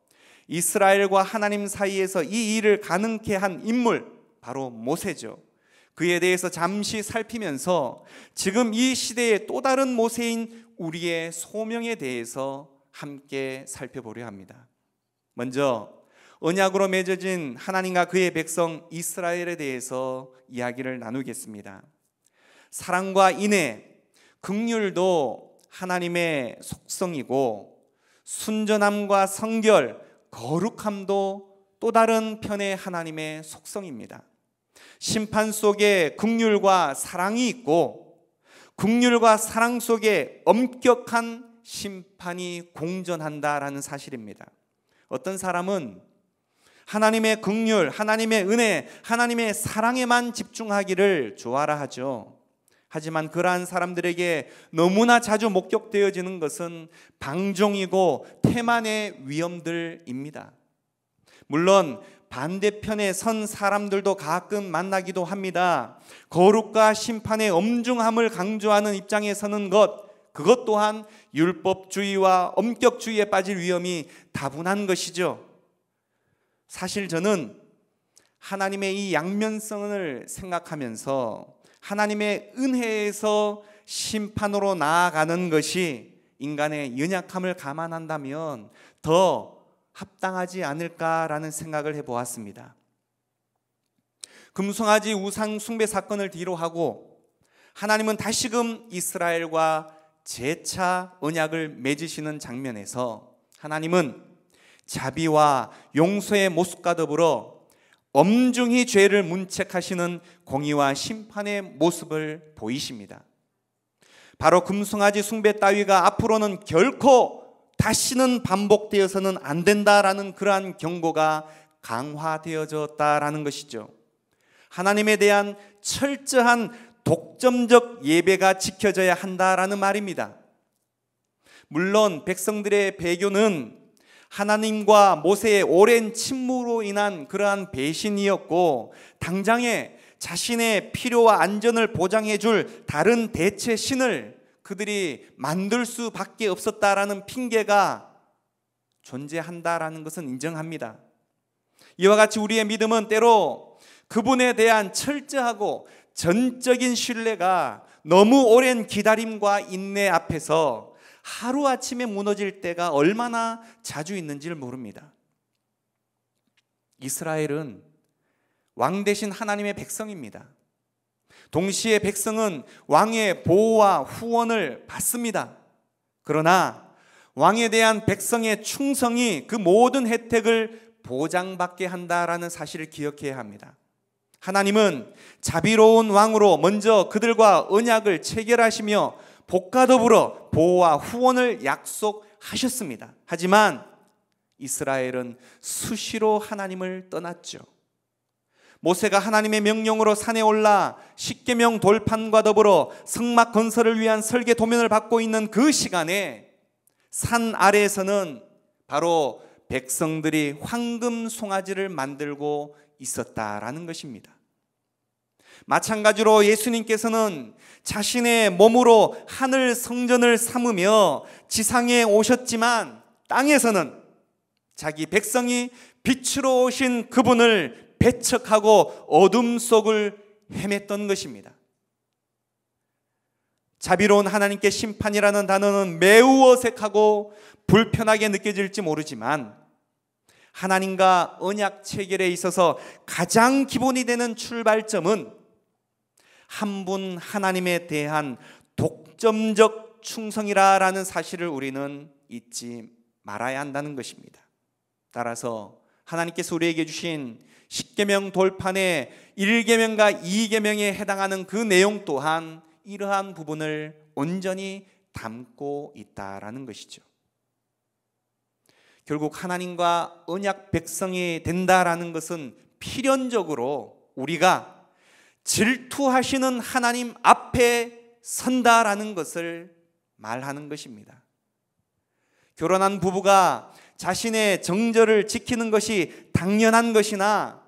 이스라엘과 하나님 사이에서 이 일을 가능케 한 인물 바로 모세죠. 그에 대해서 잠시 살피면서 지금 이 시대의 또 다른 모세인 우리의 소명에 대해서 함께 살펴보려 합니다. 먼저 언약으로 맺어진 하나님과 그의 백성 이스라엘에 대해서 이야기를 나누겠습니다. 사랑과 인애, 긍휼도 하나님의 속성이고 순전함과 성결, 거룩함도 또 다른 편의 하나님의 속성입니다. 심판 속에 긍휼과 사랑이 있고 긍휼과 사랑 속에 엄격한 심판이 공존한다라는 사실입니다. 어떤 사람은 하나님의 긍휼, 하나님의 은혜, 하나님의 사랑에만 집중하기를 좋아라 하죠. 하지만 그러한 사람들에게 너무나 자주 목격되어지는 것은 방종이고 태만의 위험들입니다. 물론 반대편에 선 사람들도 가끔 만나기도 합니다. 거룩과 심판의 엄중함을 강조하는 입장에 서는 그것 또한 율법주의와 엄격주의에 빠질 위험이 다분한 것이죠. 사실 저는 하나님의 이 양면성을 생각하면서 하나님의 은혜에서 심판으로 나아가는 것이 인간의 연약함을 감안한다면 더 합당하지 않을까라는 생각을 해보았습니다. 금송아지 우상 숭배 사건을 뒤로하고 하나님은 다시금 이스라엘과 재차 언약을 맺으시는 장면에서 하나님은 자비와 용서의 모습과 더불어 엄중히 죄를 문책하시는 공의와 심판의 모습을 보이십니다. 바로 금송아지 숭배 따위가 앞으로는 결코 다시는 반복되어서는 안 된다라는 그러한 경고가 강화되어졌다라는 것이죠. 하나님에 대한 철저한 독점적 예배가 지켜져야 한다라는 말입니다. 물론 백성들의 배교는 하나님과 모세의 오랜 침묵으로 인한 그러한 배신이었고 당장에 자신의 필요와 안전을 보장해 줄 다른 대체 신을 그들이 만들 수밖에 없었다라는 핑계가 존재한다라는 것은 인정합니다. 이와 같이 우리의 믿음은 때로 그분에 대한 철저하고 전적인 신뢰가 너무 오랜 기다림과 인내 앞에서 하루아침에 무너질 때가 얼마나 자주 있는지를 모릅니다. 이스라엘은 왕 대신 하나님의 백성입니다. 동시에 백성은 왕의 보호와 후원을 받습니다. 그러나 왕에 대한 백성의 충성이 그 모든 혜택을 보장받게 한다라는 사실을 기억해야 합니다. 하나님은 자비로운 왕으로 먼저 그들과 언약을 체결하시며 복과 더불어 보호와 후원을 약속하셨습니다. 하지만 이스라엘은 수시로 하나님을 떠났죠. 모세가 하나님의 명령으로 산에 올라 십계명 돌판과 더불어 성막 건설을 위한 설계 도면을 받고 있는 그 시간에 산 아래에서는 바로 백성들이 황금 송아지를 만들고 있었다라는 것입니다. 마찬가지로 예수님께서는 자신의 몸으로 하늘 성전을 삼으며 지상에 오셨지만 땅에서는 자기 백성이 빛으로 오신 그분을 배척하고 어둠 속을 헤맸던 것입니다. 자비로운 하나님께 심판이라는 단어는 매우 어색하고 불편하게 느껴질지 모르지만 하나님과 언약 체결에 있어서 가장 기본이 되는 출발점은 한 분 하나님에 대한 독점적 충성이라는 사실을 우리는 잊지 말아야 한다는 것입니다. 따라서 하나님께서 우리에게 주신 십계명 돌판의 1계명과 2계명에 해당하는 그 내용 또한 이러한 부분을 온전히 담고 있다라는 것이죠. 결국 하나님과 언약 백성이 된다라는 것은 필연적으로 우리가 질투하시는 하나님 앞에 선다라는 것을 말하는 것입니다. 결혼한 부부가 자신의 정절을 지키는 것이 당연한 것이나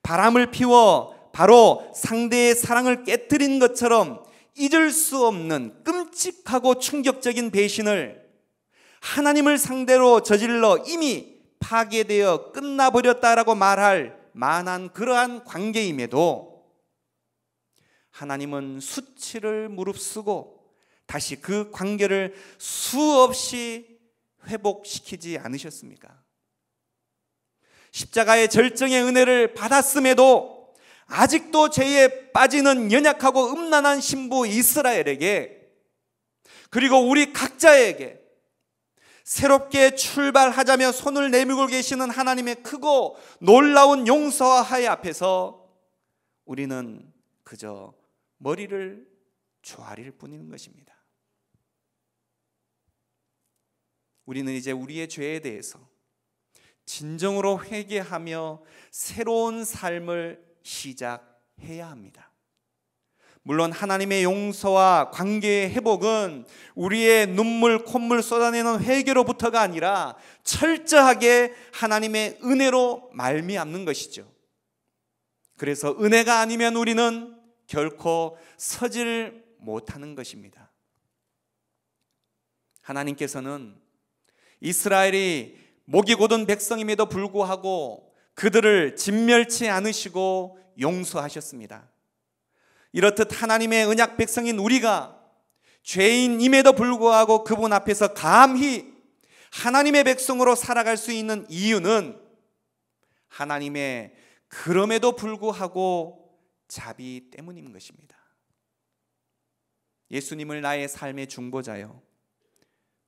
바람을 피워 바로 상대의 사랑을 깨뜨린 것처럼 잊을 수 없는 끔찍하고 충격적인 배신을 하나님을 상대로 저질러 이미 파괴되어 끝나버렸다라고 말할 만한 그러한 관계임에도 하나님은 수치를 무릅쓰고 다시 그 관계를 수없이 회복시키지 않으셨습니까? 십자가의 절정의 은혜를 받았음에도 아직도 죄에 빠지는 연약하고 음란한 신부 이스라엘에게 그리고 우리 각자에게 새롭게 출발하자며 손을 내밀고 계시는 하나님의 크고 놀라운 용서와 화해 앞에서 우리는 그저 머리를 조아릴 뿐인 것입니다. 우리는 이제 우리의 죄에 대해서 진정으로 회개하며 새로운 삶을 시작해야 합니다. 물론 하나님의 용서와 관계의 회복은 우리의 눈물 콧물 쏟아내는 회개로부터가 아니라 철저하게 하나님의 은혜로 말미암는 것이죠. 그래서 은혜가 아니면 우리는 결코 서질 못하는 것입니다. 하나님께서는 이스라엘이 목이 곧은 백성임에도 불구하고 그들을 진멸치 않으시고 용서하셨습니다. 이렇듯 하나님의 언약 백성인 우리가 죄인임에도 불구하고 그분 앞에서 감히 하나님의 백성으로 살아갈 수 있는 이유는 하나님의 그럼에도 불구하고 자비 때문인 것입니다. 예수님을 나의 삶의 중보자요,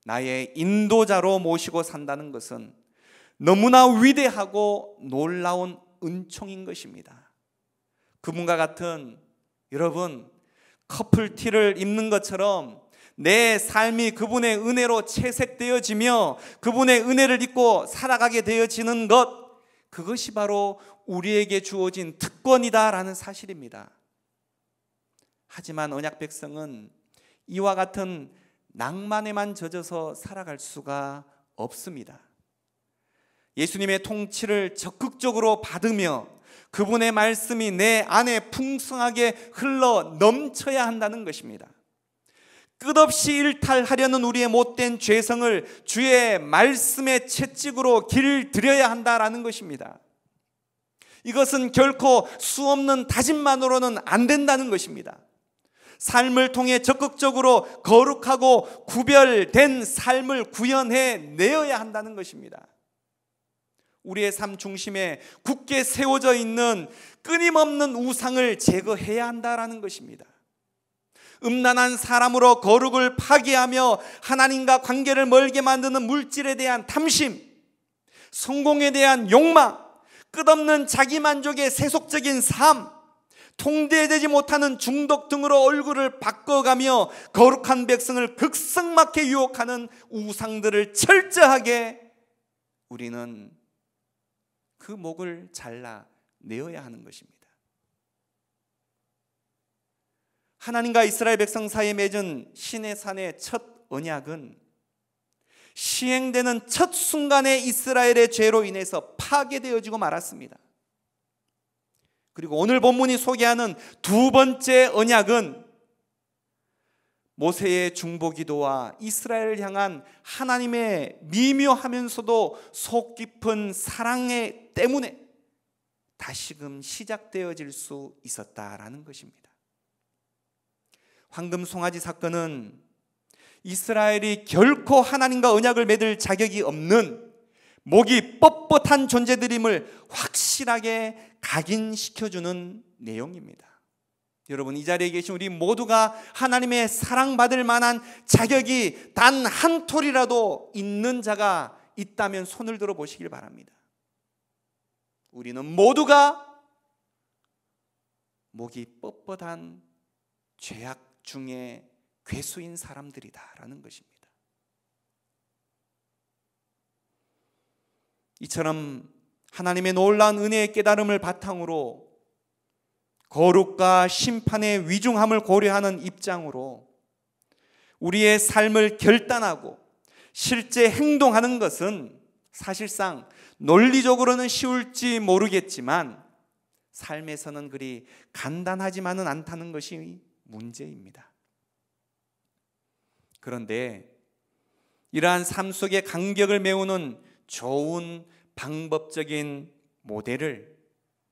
나의 인도자로 모시고 산다는 것은 너무나 위대하고 놀라운 은총인 것입니다. 그분과 같은 여러분 커플티를 입는 것처럼 내 삶이 그분의 은혜로 채색되어지며 그분의 은혜를 입고 살아가게 되어지는 것, 그것이 바로 우리에게 주어진 특권이다라는 사실입니다. 하지만 언약 백성은 이와 같은 낭만에만 젖어서 살아갈 수가 없습니다. 예수님의 통치를 적극적으로 받으며 그분의 말씀이 내 안에 풍성하게 흘러 넘쳐야 한다는 것입니다. 끝없이 일탈하려는 우리의 못된 죄성을 주의 말씀의 채찍으로 길들여야 한다라는 것입니다. 이것은 결코 수없는 다짐만으로는 안 된다는 것입니다. 삶을 통해 적극적으로 거룩하고 구별된 삶을 구현해 내어야 한다는 것입니다. 우리의 삶 중심에 굳게 세워져 있는 끊임없는 우상을 제거해야 한다는 것입니다. 음란한 사람으로 거룩을 파괴하며 하나님과 관계를 멀게 만드는 물질에 대한 탐심, 성공에 대한 욕망, 끝없는 자기만족의 세속적인 삶, 통제되지 못하는 중독 등으로 얼굴을 바꿔가며 거룩한 백성을 극성맞게 유혹하는 우상들을 철저하게 우리는 그 목을 잘라내어야 하는 것입니다. 하나님과 이스라엘 백성 사이에 맺은 시내산의 첫 언약은 시행되는 첫 순간에 이스라엘의 죄로 인해서 파괴되어지고 말았습니다. 그리고 오늘 본문이 소개하는 두 번째 언약은 모세의 중보기도와 이스라엘을 향한 하나님의 미묘하면서도 속 깊은 사랑에 때문에 다시금 시작되어질 수 있었다라는 것입니다. 황금 송아지 사건은 이스라엘이 결코 하나님과 언약을 맺을 자격이 없는 목이 뻣뻣한 존재들임을 확실하게 각인시켜주는 내용입니다. 여러분, 이 자리에 계신 우리 모두가 하나님의 사랑받을 만한 자격이 단 한 톨이라도 있는 자가 있다면 손을 들어 보시길 바랍니다. 우리는 모두가 목이 뻣뻣한 죄악 중에 괴수인 사람들이다라는 것입니다. 이처럼 하나님의 놀라운 은혜의 깨달음을 바탕으로 거룩과 심판의 위중함을 고려하는 입장으로 우리의 삶을 결단하고 실제 행동하는 것은 사실상 논리적으로는 쉬울지 모르겠지만 삶에서는 그리 간단하지만은 않다는 것이 문제입니다. 그런데 이러한 삶 속의 간격을 메우는 좋은 방법적인 모델을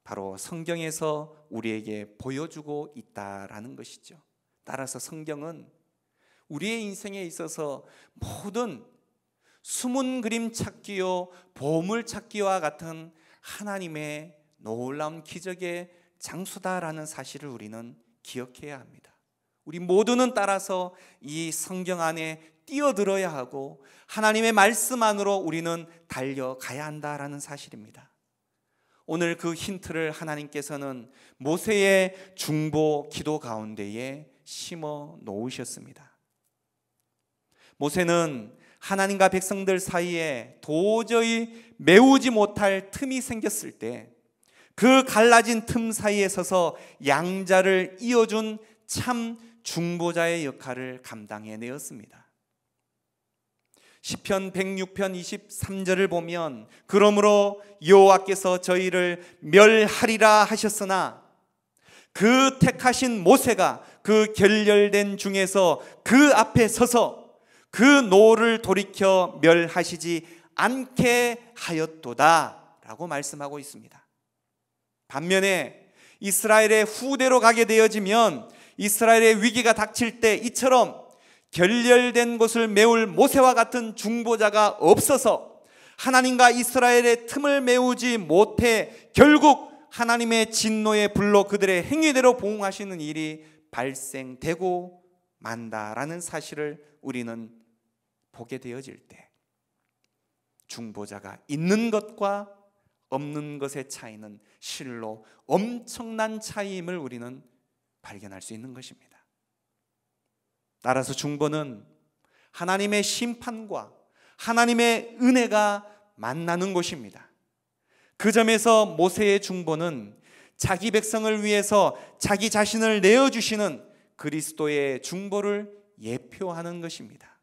바로 성경에서 우리에게 보여주고 있다라는 것이죠. 따라서 성경은 우리의 인생에 있어서 모든 숨은 그림 찾기요 보물 찾기와 같은 하나님의 놀라운 기적의 장소다라는 사실을 우리는 기억해야 합니다. 우리 모두는 따라서 이 성경 안에 뛰어들어야 하고 하나님의 말씀 안으로 우리는 달려가야 한다라는 사실입니다. 오늘 그 힌트를 하나님께서는 모세의 중보 기도 가운데에 심어 놓으셨습니다. 모세는 하나님과 백성들 사이에 도저히 메우지 못할 틈이 생겼을 때 그 갈라진 틈 사이에 서서 양자를 이어준 참 중보자의 역할을 감당해내었습니다. 시편 106편 23절을 보면 그러므로 여호와께서 저희를 멸하리라 하셨으나 그 택하신 모세가 그 결렬된 중에서 그 앞에 서서 그 노를 돌이켜 멸하시지 않게 하였도다 라고 말씀하고 있습니다. 반면에 이스라엘의 후대로 가게 되어지면 이스라엘의 위기가 닥칠 때 이처럼 결렬된 곳을 메울 모세와 같은 중보자가 없어서 하나님과 이스라엘의 틈을 메우지 못해 결국 하나님의 진노의 불로 그들의 행위대로 보응하시는 일이 발생되고 만다라는 사실을 우리는 보게 되어질 때 중보자가 있는 것과 없는 것의 차이는 실로 엄청난 차이임을 우리는 발견할 수 있는 것입니다. 따라서 중보는 하나님의 심판과 하나님의 은혜가 만나는 곳입니다. 그 점에서 모세의 중보는 자기 백성을 위해서 자기 자신을 내어주시는 그리스도의 중보를 예표하는 것입니다.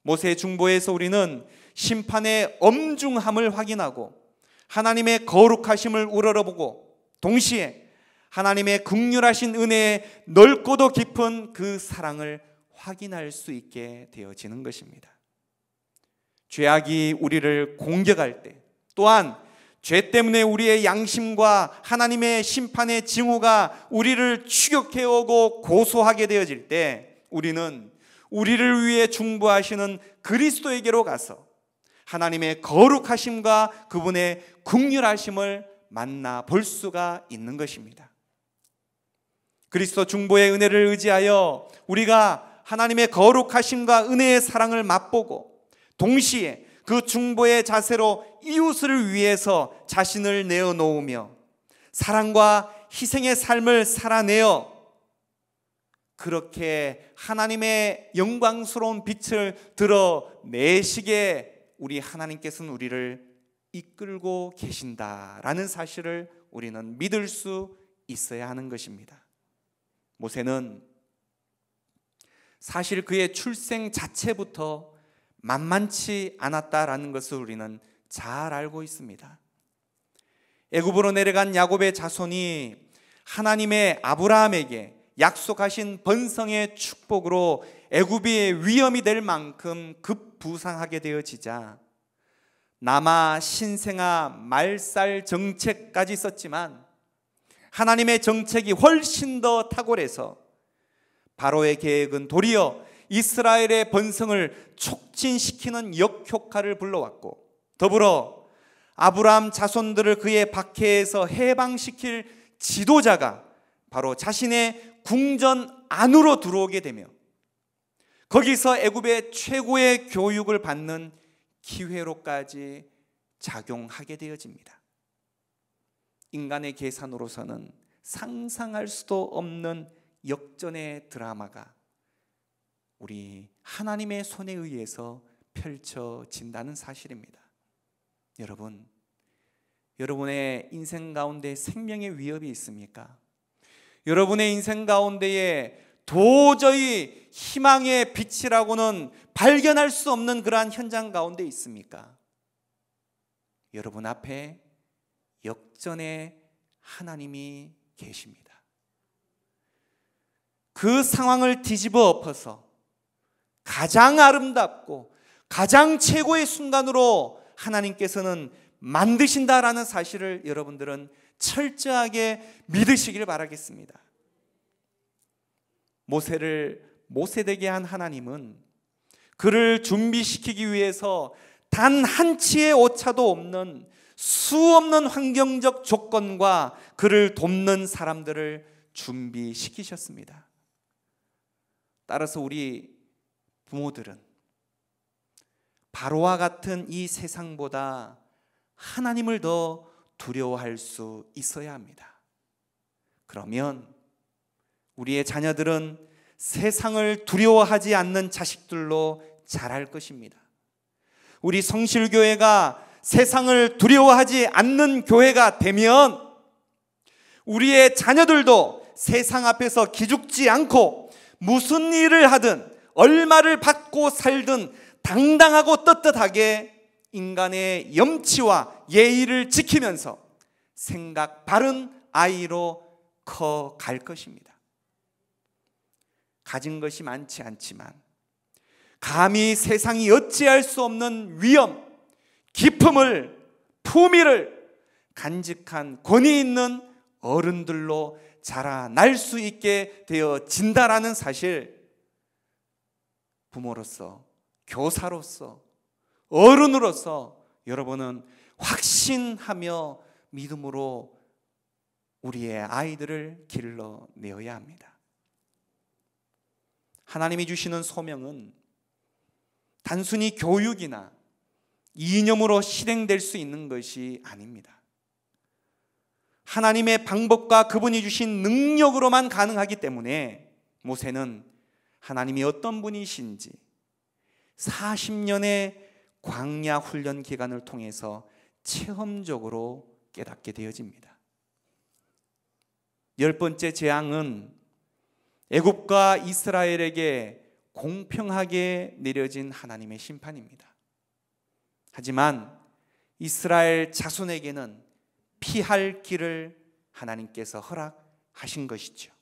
모세의 중보에서 우리는 심판의 엄중함을 확인하고 하나님의 거룩하심을 우러러보고 동시에 하나님의 긍휼하신 은혜의 넓고도 깊은 그 사랑을 확인할 수 있게 되어지는 것입니다. 죄악이 우리를 공격할 때 또한 죄 때문에 우리의 양심과 하나님의 심판의 징후가 우리를 추격해오고 고소하게 되어질 때 우리는 우리를 위해 중보하시는 그리스도에게로 가서 하나님의 거룩하심과 그분의 긍휼하심을 만나볼 수가 있는 것입니다. 그리스도 중보의 은혜를 의지하여 우리가 하나님의 거룩하심과 은혜의 사랑을 맛보고 동시에 그 중보의 자세로 이웃을 위해서 자신을 내어놓으며 사랑과 희생의 삶을 살아내어 그렇게 하나님의 영광스러운 빛을 드러내시게 우리 하나님께서는 우리를 이끌고 계신다라는 사실을 우리는 믿을 수 있어야 하는 것입니다. 모세는 사실 그의 출생 자체부터 만만치 않았다라는 것을 우리는 잘 알고 있습니다. 애굽으로 내려간 야곱의 자손이 하나님의 아브라함에게 약속하신 번성의 축복으로 애굽이 위험이 될 만큼 급부상하게 되어지자 남아 신생아 말살 정책까지 썼지만 하나님의 정책이 훨씬 더 탁월해서 바로의 계획은 도리어 이스라엘의 번성을 촉진시키는 역효과를 불러왔고, 더불어 아브라함 자손들을 그의 박해에서 해방시킬 지도자가 바로 자신의 궁전 안으로 들어오게 되며 거기서 애굽의 최고의 교육을 받는 기회로까지 작용하게 되어집니다. 인간의 계산으로서는 상상할 수도 없는 역전의 드라마가 우리 하나님의 손에 의해서 펼쳐진다는 사실입니다. 여러분, 여러분의 인생 가운데 생명의 위협이 있습니까? 여러분의 인생 가운데에 도저히 희망의 빛이라고는 발견할 수 없는 그러한 현장 가운데 있습니까? 여러분 앞에 역전의 하나님이 계십니다. 그 상황을 뒤집어 엎어서 가장 아름답고 가장 최고의 순간으로 하나님께서는 만드신다라는 사실을 여러분들은 철저하게 믿으시길 바라겠습니다. 모세를 모세되게 한 하나님은 그를 준비시키기 위해서 단 한 치의 오차도 없는 수없는 환경적 조건과 그를 돕는 사람들을 준비시키셨습니다. 따라서 우리 부모들은 바로와 같은 이 세상보다 하나님을 더 두려워할 수 있어야 합니다. 그러면 우리의 자녀들은 세상을 두려워하지 않는 자식들로 자랄 것입니다. 우리 성실교회가 세상을 두려워하지 않는 교회가 되면 우리의 자녀들도 세상 앞에서 기죽지 않고 무슨 일을 하든 얼마를 받고 살든 당당하고 떳떳하게 인간의 염치와 예의를 지키면서 생각 바른 아이로 커갈 것입니다. 가진 것이 많지 않지만 감히 세상이 어찌할 수 없는 위엄, 기품을, 품위를 간직한 권위 있는 어른들로 자라날 수 있게 되어진다라는 사실, 부모로서, 교사로서, 어른으로서 여러분은 확신하며 믿음으로 우리의 아이들을 길러내어야 합니다. 하나님이 주시는 소명은 단순히 교육이나 이념으로 실행될 수 있는 것이 아닙니다. 하나님의 방법과 그분이 주신 능력으로만 가능하기 때문에 모세는 하나님이 어떤 분이신지 40년의 광야 훈련 기간을 통해서 체험적으로 깨닫게 되어집니다. 10번째 재앙은 애굽과 이스라엘에게 공평하게 내려진 하나님의 심판입니다. 하지만 이스라엘 자손에게는 피할 길을 하나님께서 허락하신 것이죠.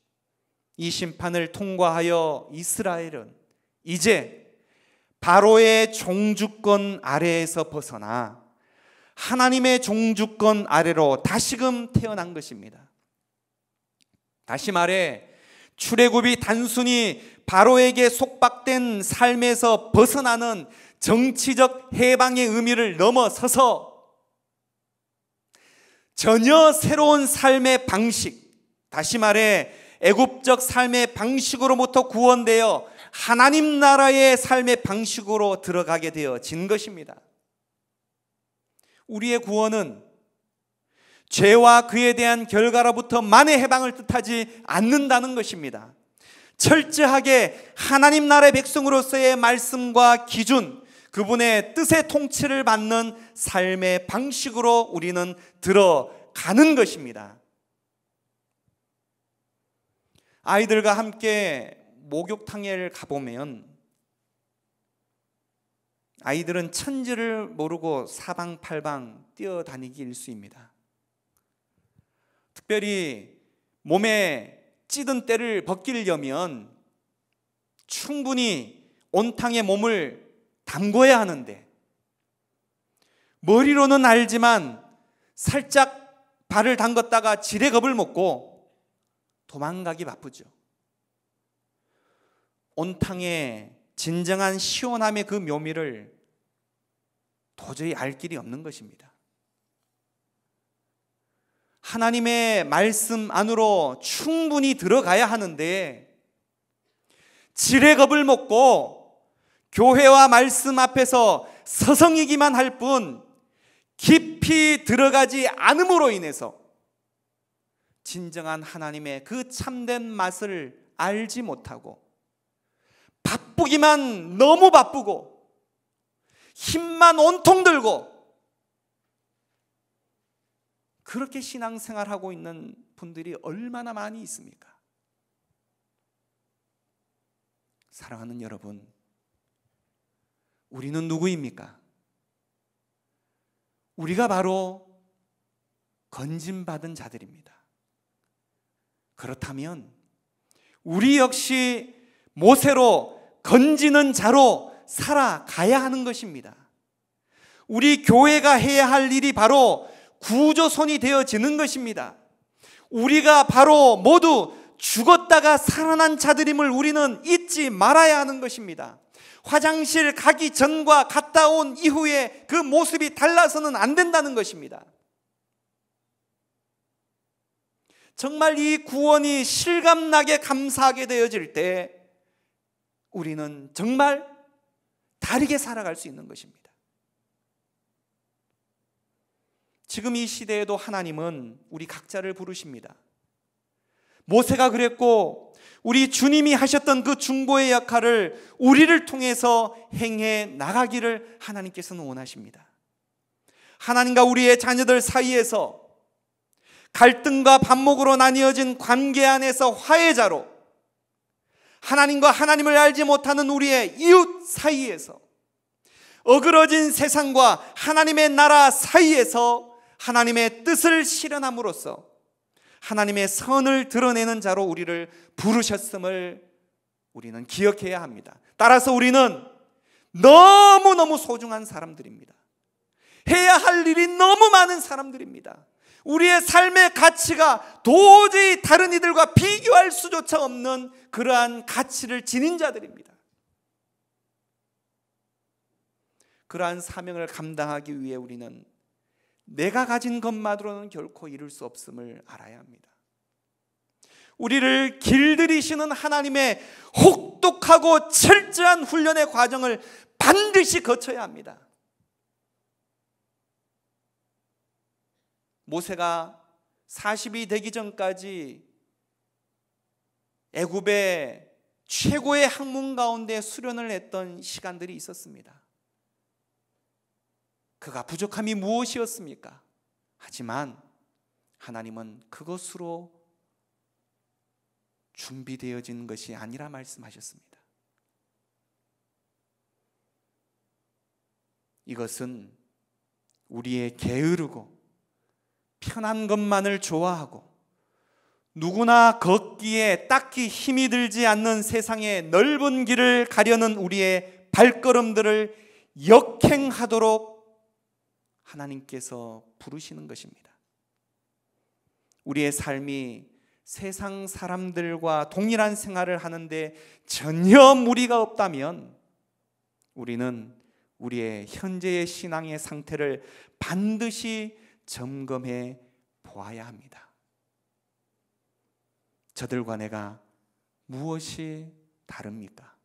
이 심판을 통과하여 이스라엘은 이제 바로의 종주권 아래에서 벗어나 하나님의 종주권 아래로 다시금 태어난 것입니다. 다시 말해 출애굽이 단순히 바로에게 속박된 삶에서 벗어나는 정치적 해방의 의미를 넘어서서 전혀 새로운 삶의 방식, 다시 말해 애굽적 삶의 방식으로부터 구원되어 하나님 나라의 삶의 방식으로 들어가게 되어진 것입니다. 우리의 구원은 죄와 그에 대한 결과로부터 만의 해방을 뜻하지 않는다는 것입니다. 철저하게 하나님 나라의 백성으로서의 말씀과 기준, 그분의 뜻의 통치를 받는 삶의 방식으로 우리는 들어가는 것입니다. 아이들과 함께 목욕탕에 가보면 아이들은 천지를 모르고 사방팔방 뛰어다니기 일쑤입니다. 특별히 몸에 찌든 때를 벗기려면 충분히 온탕에 몸을 담궈야 하는데, 머리로는 알지만 살짝 발을 담궜다가 지레 겁을 먹고 도망가기 바쁘죠. 온탕의 진정한 시원함의 그 묘미를 도저히 알 길이 없는 것입니다. 하나님의 말씀 안으로 충분히 들어가야 하는데, 지레겁을 먹고 교회와 말씀 앞에서 서성이기만 할 뿐 깊이 들어가지 않음으로 인해서 진정한 하나님의 그 참된 맛을 알지 못하고, 바쁘기만 너무 바쁘고 힘만 온통 들고 그렇게 신앙생활하고 있는 분들이 얼마나 많이 있습니까? 사랑하는 여러분, 우리는 누구입니까? 우리가 바로 건짐받은 자들입니다. 그렇다면 우리 역시 모세로 건지는 자로 살아가야 하는 것입니다. 우리 교회가 해야 할 일이 바로 구조선이 되어지는 것입니다. 우리가 바로 모두 죽었다가 살아난 자들임을 우리는 잊지 말아야 하는 것입니다. 화장실 가기 전과 갔다 온 이후에 그 모습이 달라서는 안 된다는 것입니다. 정말 이 구원이 실감나게 감사하게 되어질 때 우리는 정말 다르게 살아갈 수 있는 것입니다. 지금 이 시대에도 하나님은 우리 각자를 부르십니다. 모세가 그랬고 우리 주님이 하셨던 그 중보의 역할을 우리를 통해서 행해 나가기를 하나님께서는 원하십니다. 하나님과 우리의 자녀들 사이에서 갈등과 반목으로 나뉘어진 관계 안에서 화해자로, 하나님과 하나님을 알지 못하는 우리의 이웃 사이에서, 어그러진 세상과 하나님의 나라 사이에서 하나님의 뜻을 실현함으로써 하나님의 선을 드러내는 자로 우리를 부르셨음을 우리는 기억해야 합니다. 따라서 우리는 너무너무 소중한 사람들입니다. 해야 할 일이 너무 많은 사람들입니다. 우리의 삶의 가치가 도저히 다른 이들과 비교할 수조차 없는 그러한 가치를 지닌 자들입니다. 그러한 사명을 감당하기 위해 우리는 내가 가진 것만으로는 결코 이룰 수 없음을 알아야 합니다. 우리를 길들이시는 하나님의 혹독하고 철저한 훈련의 과정을 반드시 거쳐야 합니다. 모세가 40이 되기 전까지 애굽의 최고의 학문 가운데 수련을 했던 시간들이 있었습니다. 그가 부족함이 무엇이었습니까? 하지만 하나님은 그것으로 준비되어진 것이 아니라 말씀하셨습니다. 이것은 우리의 게으르고 편한 것만을 좋아하고 누구나 걷기에 딱히 힘이 들지 않는 세상의 넓은 길을 가려는 우리의 발걸음들을 역행하도록 하나님께서 부르시는 것입니다. 우리의 삶이 세상 사람들과 동일한 생활을 하는데 전혀 무리가 없다면 우리는 우리의 현재의 신앙의 상태를 반드시 점검해 보아야 합니다. 저들과 내가 무엇이 다릅니까?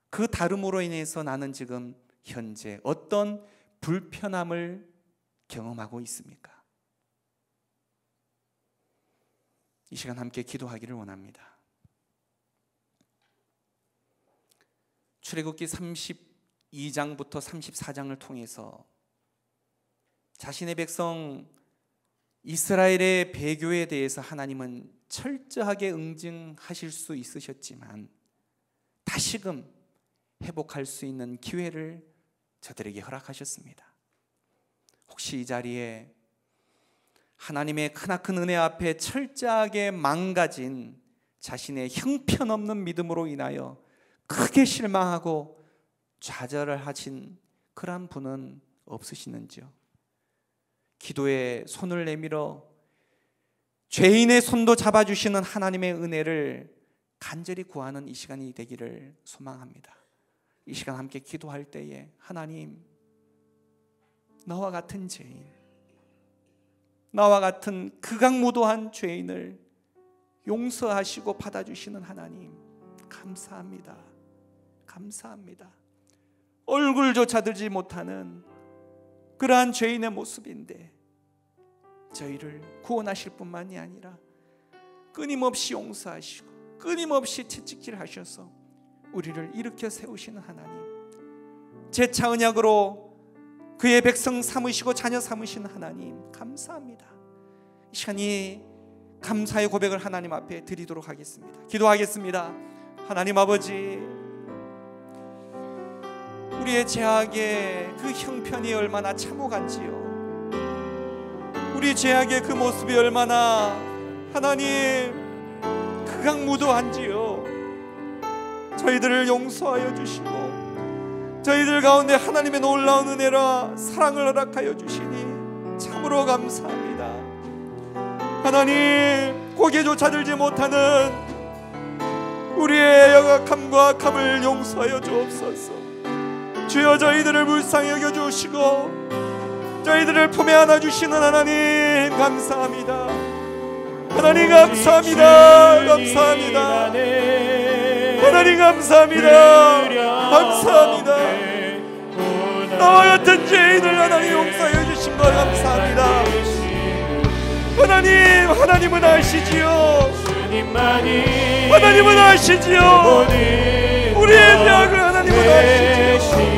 그 다름으로 인해서 나는 지금 현재 어떤 불편함을 경험하고 있습니까? 이 시간 함께 기도하기를 원합니다. 출애굽기 32장부터 34장을 통해서 자신의 백성 이스라엘의 배교에 대해서 하나님은 철저하게 응징하실 수 있으셨지만 다시금 회복할 수 있는 기회를 저들에게 허락하셨습니다. 혹시 이 자리에 하나님의 크나큰 은혜 앞에 철저하게 망가진 자신의 형편없는 믿음으로 인하여 크게 실망하고 좌절을 하신 그런 분은 없으시는지요? 기도에 손을 내밀어 죄인의 손도 잡아주시는 하나님의 은혜를 간절히 구하는 이 시간이 되기를 소망합니다. 이 시간 함께 기도할 때에 하나님, 나와 같은 죄인, 나와 같은 극악무도한 죄인을 용서하시고 받아주시는 하나님, 감사합니다. 감사합니다. 얼굴조차 들지 못하는 그러한 죄인의 모습인데 저희를 구원하실 뿐만이 아니라 끊임없이 용서하시고 끊임없이 채찍질하셔서 우리를 일으켜 세우시는 하나님, 재차 언약으로 그의 백성 삼으시고 자녀 삼으시는 하나님, 감사합니다. 이 시간이 감사의 고백을 하나님 앞에 드리도록 하겠습니다. 기도하겠습니다. 하나님 아버지, 우리의 죄악의 그 형편이 얼마나 참혹한지요, 우리 죄악의 그 모습이 얼마나 하나님 극악무도한지요, 저희들을 용서하여 주시고 저희들 가운데 하나님의 놀라운 은혜라 사랑을 허락하여 주시니 참으로 감사합니다. 하나님, 고개조차 들지 못하는 우리의 영악함과 악함을 용서하여 주옵소서. 주여, 저희들을 불쌍히 여겨주시고 저희들을 품에 안아주시는 하나님, 감사합니다. 하나님 감사합니다. 감사합니다. 하나님 감사합니다. 감사합니다. 나와 같은 죄인을 하나님 용서해 주신 것 감사합니다. 하나님, 하나님은 아시지요. 하나님은 아시지요. 우리의 죄악을 하나님은 아시지요.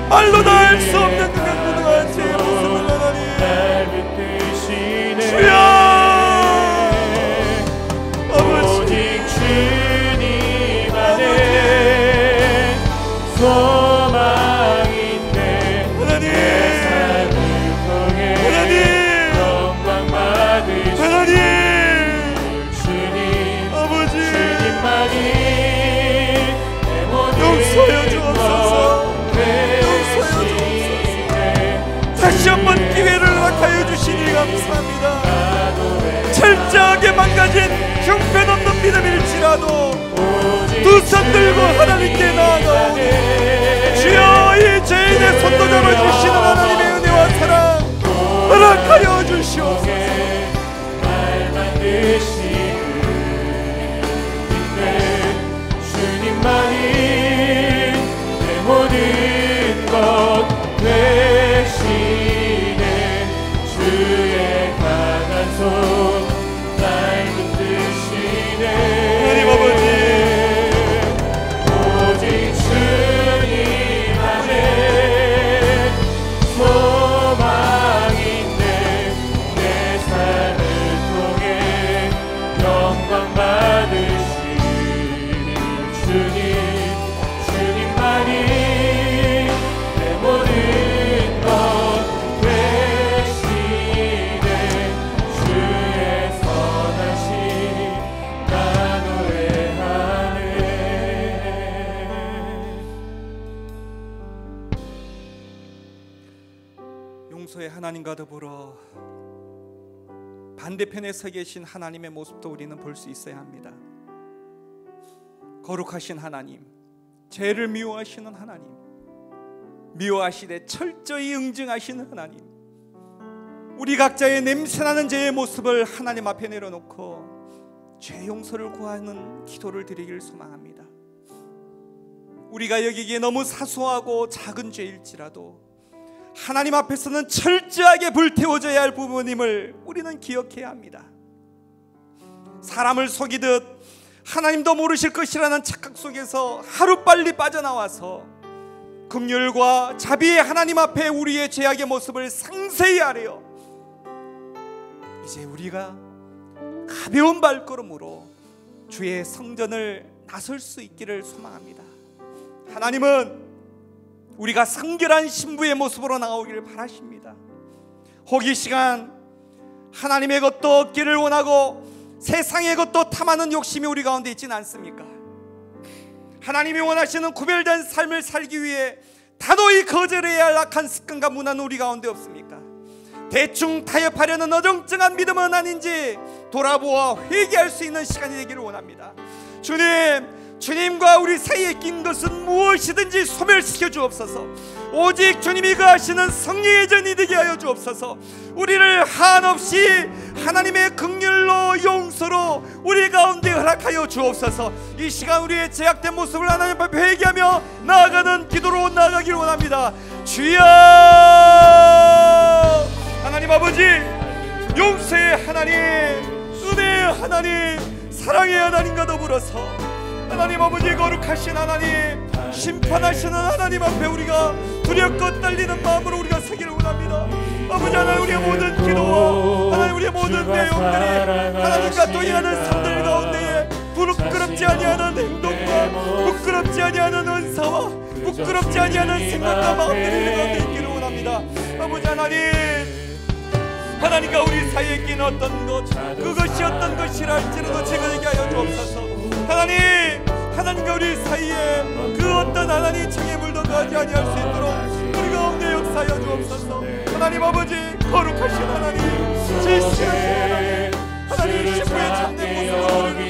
말로 다 할 수 없는 극악무도한 죄의 모습을 하나님, 주여 오직 주님 안에 소망인데 하나님, 내 삶을 통해 하나님, 영광 받으시는 하나님, 주님, 아버지, 주님만이 내 모든 용서하여 주옵소서. 다시 한번 기회를 허락하여 주시니 감사합니다. 철저하게 망가진 형편없는 믿음일지라도 두 손 들고 하나님께 나아가오니 주여, 이 죄인의 손도 잡아주시는 하나님의 은혜와 사랑 허락하여 주시옵소서. 주님만이 내 모든 것 되시네. 주의 강한 손 날 붙드시네. 하나님 아버지, 오직 주님 안에 소망인데 내 삶을 통해 영광 받으시는 주님, 주님만이 내 모든 것 되시네. 주의 선하심 나 노래하네. 용서의 하나님과 더불어 반대편에 서 계신 하나님의 모습도 우리는 볼 수 있어야 합니다. 거룩하신 하나님, 죄를 미워하시는 하나님, 미워하시되 철저히 응징하시는 하나님, 우리 각자의 냄새나는 죄의 모습을 하나님 앞에 내려놓고 죄 용서를 구하는 기도를 드리길 소망합니다. 우리가 여기기에 너무 사소하고 작은 죄일지라도 하나님 앞에서는 철저하게 불태워져야 할 부분임을 우리는 기억해야 합니다. 사람을 속이듯 하나님도 모르실 것이라는 착각 속에서 하루빨리 빠져나와서 긍휼과 자비의 하나님 앞에 우리의 죄악의 모습을 상세히 아뢰어 이제 우리가 가벼운 발걸음으로 주의 성전을 나설 수 있기를 소망합니다. 하나님은 우리가 성결한 신부의 모습으로 나오기를 바라십니다. 호기시간 하나님의 것도 얻기를 원하고 세상의 것도 탐하는 욕심이 우리 가운데 있지는 않습니까? 하나님이 원하시는 구별된 삶을 살기 위해 단호히 거절해야 할 악한 습관과 문화는 우리 가운데 없습니까? 대충 타협하려는 어정쩡한 믿음은 아닌지 돌아보아 회개할 수 있는 시간이 되기를 원합니다. 주님과 우리 사이에 낀 것은 무엇이든지 소멸시켜 주옵소서. 오직 주님이 거하시는 성령의 전이 되게 하여 주옵소서. 우리를 한없이 하나님의 긍휼로 용서로 우리 가운데 허락하여 주옵소서. 이 시간 우리의 제약된 모습을 하나님 앞에 회개하며 나아가는 기도로 나아가길 원합니다. 주여, 하나님 아버지, 용서의 하나님, 은혜의 하나님, 사랑의 하나님과 더불어서 하나님 아버지, 거룩하신 하나님, 심판하시는 하나님 앞에 우리가 두렵고 떨리는 마음으로 우리가 서기를 원합니다. 아버지 하나님, 우리의 모든 기도와 하나님 우리의 모든 내용들이 하나님과 동의하는 삶들 가운데에 부끄럽지 아니하는 행동과 부끄럽지 아니하는 은사와 부끄럽지 아니하는 생각과 마음들이 우리 가운데 있기를 원합니다. 아버지 하나님과 우리 사이에 낀 어떤 것, 그것이 어떤 것이라 할지라도 제거되게 하여 주옵소서. 하나님과 우리 사이에 그 어떤 하나님 청해물도 가지 아니할 수 있도록 우리 가운데 역사하여 주옵소서. 하나님 아버지, 거룩하신 하나님, 지시하신 하나님, 하나님 신부의 참된 모습으로 우리를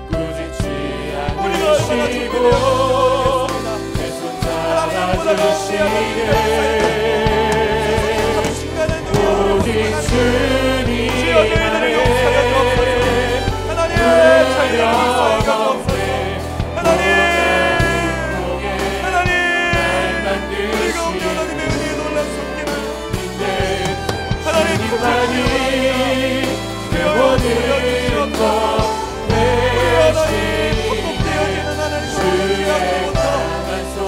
부르시는데 우리가 얼마나 준비되어 모르겠습니다. 하나님 보다가 우리 하나님 주여, 저희들을 용서하여 주옵소서. 하나님, 자유를 용서하여 주옵소서. 하나님, 우리가 없는 하나님의 은혜의 놀란 손길을 하나님 그만이 되어주시옵소서. 우리 하나님 복복되어지는 하나님의 죄악으로부터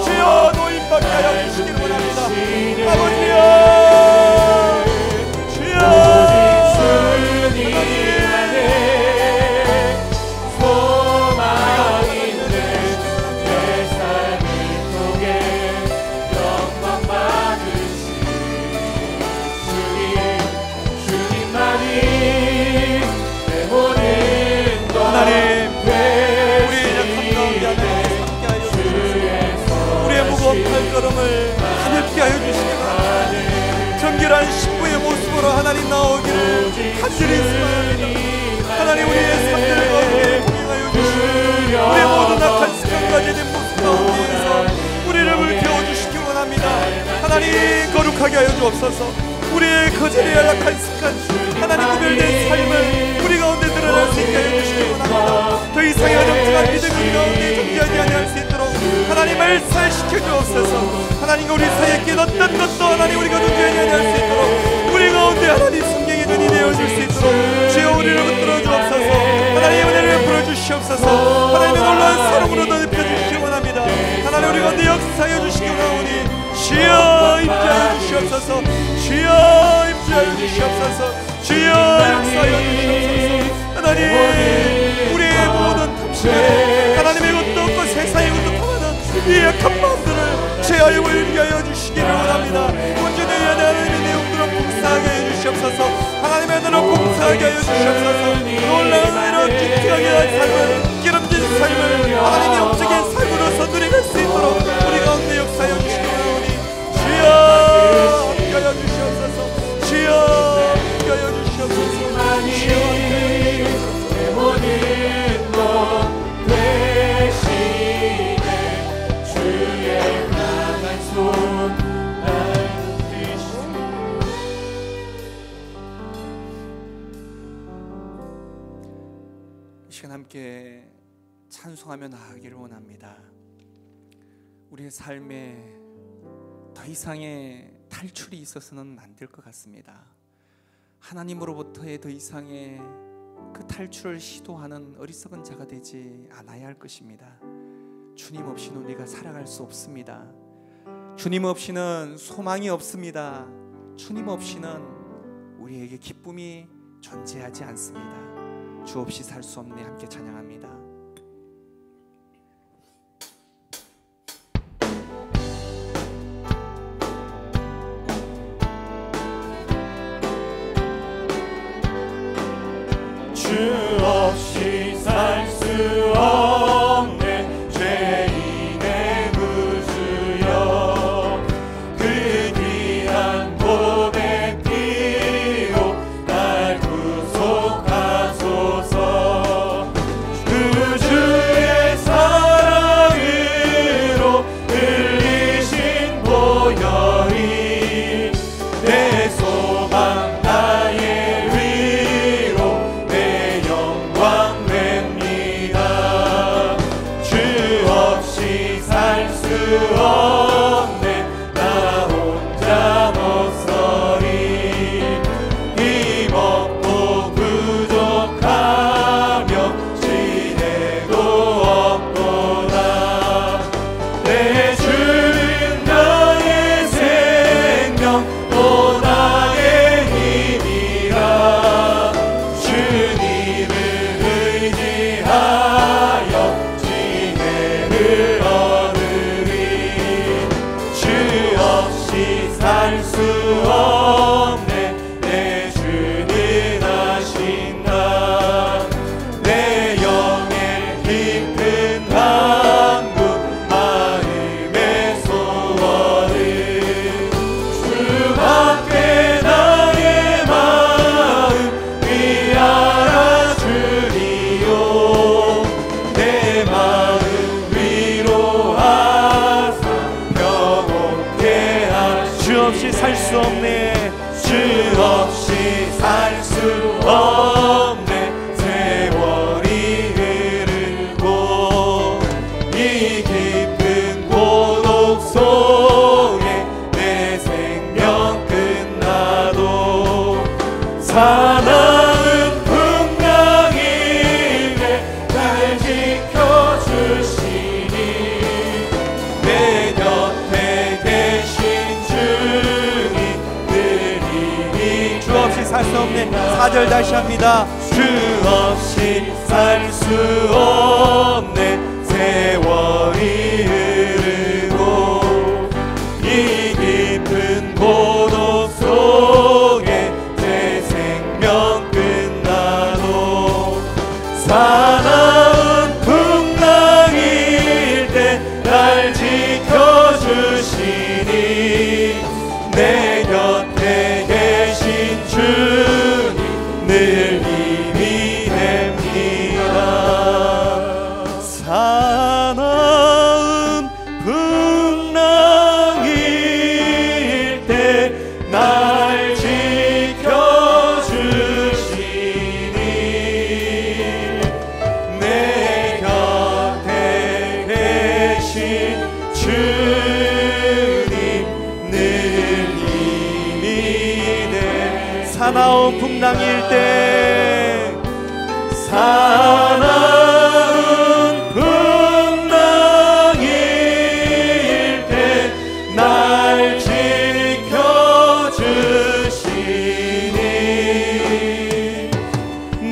주여 노임받게 하여 주시기를 원합니다. 아버지여, 발걸음을 가볍게 하여 주시기 바랍니다. 정결한 신부의 모습으로 하나님 나오기를 간절히 소망합니다. 하나님, 우리의 삶들 가운데 공행하여 주시고 우리의 모든 악한 습관과 죄된 모습 가운데에서 우리를 불태워 주시기 원합니다. 하나님, 거룩하게 하여 주옵소서. 우리의 거절의 악한 습관, 하나님 구별된 삶을 우리 가운데 드러날 수 있게 하여 주시기 원합니다. 더 이상의 어정쩡한 믿음이 가운데 존재하지 아니할 수 있도록 하나님 말살시켜 주옵소서. 하나님과 우리 사이에 낀 어떤 것도 하나님 우리가 존재하지 아니할 수 있도록 우리 가운데 하나님 성령의 눈이 되어줄 수 있도록 주여 우리를 붙들어 주옵소서. 하나님의 은혜를 베풀어 주시옵소서. 하나님의 놀라운 사랑으로 넓혀 주시기 원합니다. 하나님, 우리 가운데 역사하여 주시기 원하오니 주여 임재하여 주시옵소서. 주여 임재하여 주시옵소서. 주여 역사하여 주시옵소서. 하나님, 우리의 모든 탐심에 하나님의 것도 없고 세상의 것도 탐하는 이 약한 마음들을 제하여 위하여 주시기를 원합니다. 온전히 하나님의 내용들을 봉사하게 해 주시옵소서. 하나님의 은혜로 봉사하게 하여 주시옵소서. 놀라운 은혜로 기특하게 한 삶을, 기름진 삶을 하나님의 영적인 삶으로서 누려갈 수 있도록 우리 가운데 역사하여 주시기 원하오니 주여 함께하여 주시옵소서. 주여 함께하여 주시옵소서. 주여 내 모든 것 대신에 주의 강한 손 날 드시고. 이 시간 함께 찬송하며 나아가기를 원합니다. 우리의 삶에 더 이상의 탈출이 있어서는 안 될 것 같습니다. 하나님으로부터의 더 이상의 그 탈출을 시도하는 어리석은 자가 되지 않아야 할 것입니다. 주님 없이는 우리가 살아갈 수 없습니다. 주님 없이는 소망이 없습니다. 주님 없이는 우리에게 기쁨이 존재하지 않습니다. 주 없이 살 수 없네. 함께 찬양합니다. 주 없이 살 수 없네. 죄인의 구주여, 그 귀한 보배 피로 날 구속하소서. 그 주의 사랑으로 흘리신 보혈이 내 소망 나의 위로 내 영광 됩니다. 주 없이 살 수 없네. 나 혼자 못 서리. 힘없고 부족하며 지혜도 없도다. 내 주는 나의 생명 또 나의 힘이라. 주님을 의지하여 지혜를 얻으리. 주 없이 살 수 없네. 내 주는 하신다. 내 영의 깊은 강구 마음의 소원을 주밖에 나의 마음 위하라 주리요. 내 마음 위로하사 평온케 하시리. 주 없이 살 수 없네. 주 없이 살 수 없네. 세월이 흐르고 이 깊은 고독 속에 내 생명 끝나도 사나운 풍랑임에 날 지켜주시니. 내 곁에 계신 주님 늘 힘이 주 없이 살 수 없네. 4절 다시 합니다. 주 없이 살 수 없네. 세월이 흐르고 이 깊은 고독 속에 내 생명 끝나도 사나운 풍랑일 때 날 지켜주시니. 내 곁에 계신 주님 늘 힘이 됩니다. 사나운 풍랑일 때 날 지켜주시니. 내 곁에 계신 주님 늘 힘이 돼. 사나운 풍랑일 때 사나운 풍랑일 때 날 지켜주시니.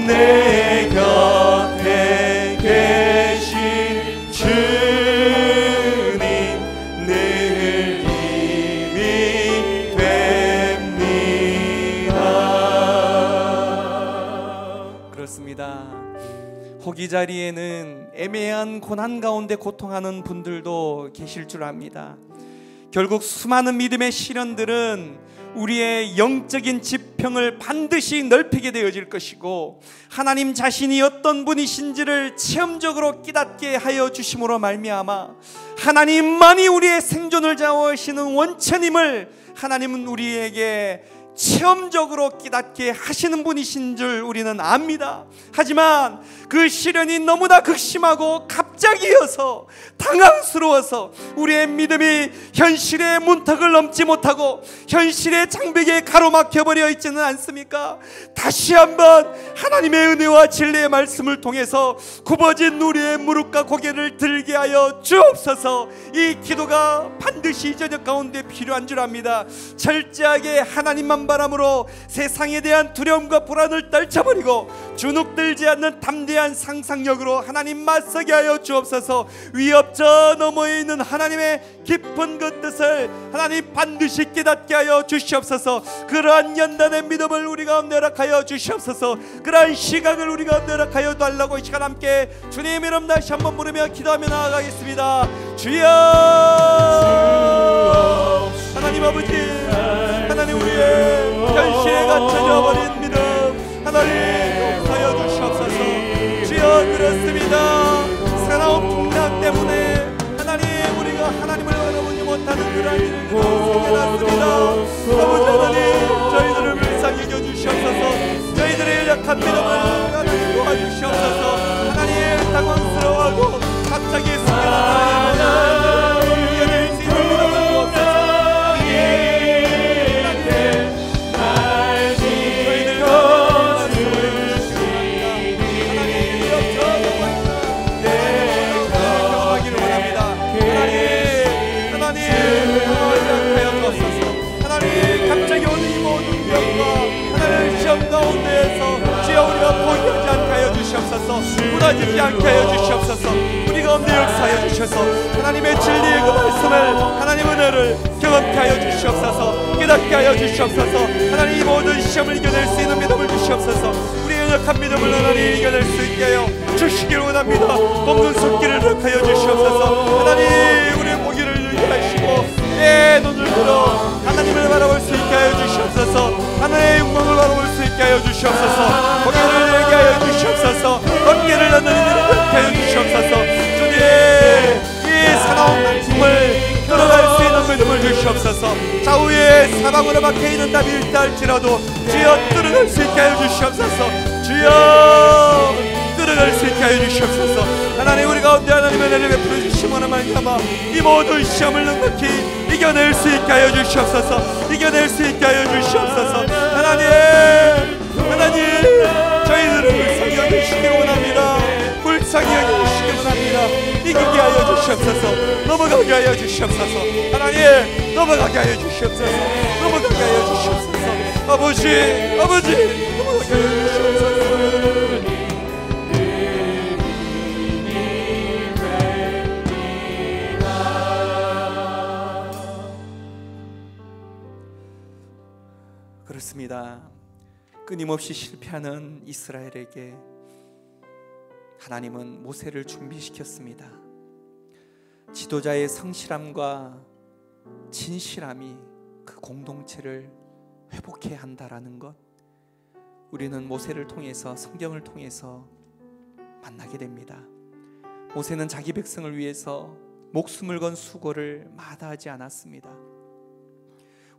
내 곁에 계신 주님 늘 힘이 됩니다. 그렇습니다. 호기 자리에는 애매한 고난 가운데 고통하는 분들도 계실 줄 압니다. 결국 수많은 믿음의 시련들은 우리의 영적인 지평을 반드시 넓히게 되어질 것이고, 하나님 자신이 어떤 분이신지를 체험적으로 깨닫게 하여 주심으로 말미암아 하나님만이 우리의 생존을 좌우하시는 원천임을 하나님은 우리에게 체험적으로 깨닫게 하시는 분이신 줄 우리는 압니다. 하지만 그 시련이 너무나 극심하고 갑자기여서 당황스러워서 우리의 믿음이 현실의 문턱을 넘지 못하고 현실의 장벽에 가로막혀버려 있지는 않습니까? 다시 한번 하나님의 은혜와 진리의 말씀을 통해서 굽어진 우리의 무릎과 고개를 들게 하여 주옵소서. 이 기도가 반드시 저녁 가운데 필요한 줄 압니다. 철저하게 하나님만 바람으로 세상에 대한 두려움과 불안을 떨쳐버리고 주눅들지 않는 담대한 상상력으로 하나님 맞서게 하여 주옵소서. 위협 저 너머에 있는 하나님의 깊은 그 뜻을 하나님 반드시 깨닫게 하여 주시옵소서. 그러한 연단의 믿음을 우리 가운데 허락하여 주시옵소서. 그러한 시각을 우리 가운데 허락하여 달라고 이 시간 함께 주님의 이름 다시 한번 부르며 기도하며 나아가겠습니다. 주여 하나님 아버지, 하나님 우리의 현실에 갇혀져 버린 믿음 하나님 용서하여 주시옵소서. 주여 그렇습니다. 새로운 풍랑 때문에 하나님 우리가 하나님을 바라보지 못하는 그런 일을 생겨났습니다. 아버지 하나님 저희들을 불쌍히 여겨주시옵소서. 저희들의 약한 믿음을 하나님 도와주시옵소서. 하나님 당황스러워하고 갑자기 생겨난 하나님을 이겨낼 수 있는 믿음을 주옵소서. 무너지지 않게 하여 주시옵소서. 우리 가운데 역사하여 주셔서 하나님의 진리의 그 말씀을 하나님 은혜를 경험케 하여 주시옵소서. 깨닫게 하여 주시옵소서. 하나님 이 모든 시험을 이겨낼 수 있는 믿음을 주시옵소서. 우리의 연약한 믿음을 하나님 이겨낼 수 있게 하여 주시길 원합니다. 먹는 손길을 허락하여 주시옵소서. 하나님 우리의 고기를 늘게 하시고 내 눈을 들어 하나님을 바라볼 수 있게 하여 주시옵소서. 하나님의 영광을 바라볼 수 있게 하여 주시옵소서. 고개를 들게 하여 주시옵소서. 어깨를 넣는 일을 하게 하여 주시옵소서. 주님 이 사나운 말씀을 끌어갈 수 있는 믿음을 주시옵소서. 좌우에 사방으로 박혀있는 답이 있다 할지라도 주여 끌어갈 수 있게 하여 주시옵소서. 주여 끌어갈 수 있게 하여 주시옵소서. 하나님 우리 가운데 하나님의 은혜를 베풀어 주시므로 말미암아 이 모든 시험을 넉넉히 이겨낼 수 있게 하여 주시옵소서. 이겨낼 수 있게 하여 주시옵소서. 하나님 저희들을 불쌍히 여기시기 원합니다. 불쌍히 여기시기 원합니다. 이기게 하여 주시옵소서. 넘어가게 하여 주시옵소서. 하나님 넘어가게 하여 주시옵소서. 넘어가게 하여 주시옵소서. 아버지 넘어가게 하여 주시옵소서. 그렇습니다. 끊임없이 실패하는 이스라엘에게 하나님은 모세를 준비시켰습니다. 지도자의 성실함과 진실함이 그 공동체를 회복해야 한다라는 것, 우리는 모세를 통해서 성경을 통해서 만나게 됩니다. 모세는 자기 백성을 위해서 목숨을 건 수고를 마다하지 않았습니다.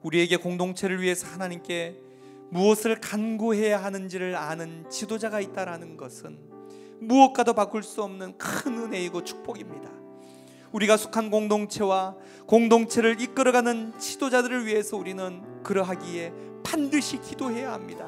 우리에게 공동체를 위해서 하나님께 무엇을 간구해야 하는지를 아는 지도자가 있다라는 것은 무엇과도 바꿀 수 없는 큰 은혜이고 축복입니다. 우리가 속한 공동체와 공동체를 이끌어가는 지도자들을 위해서 우리는 그러하기에 반드시 기도해야 합니다.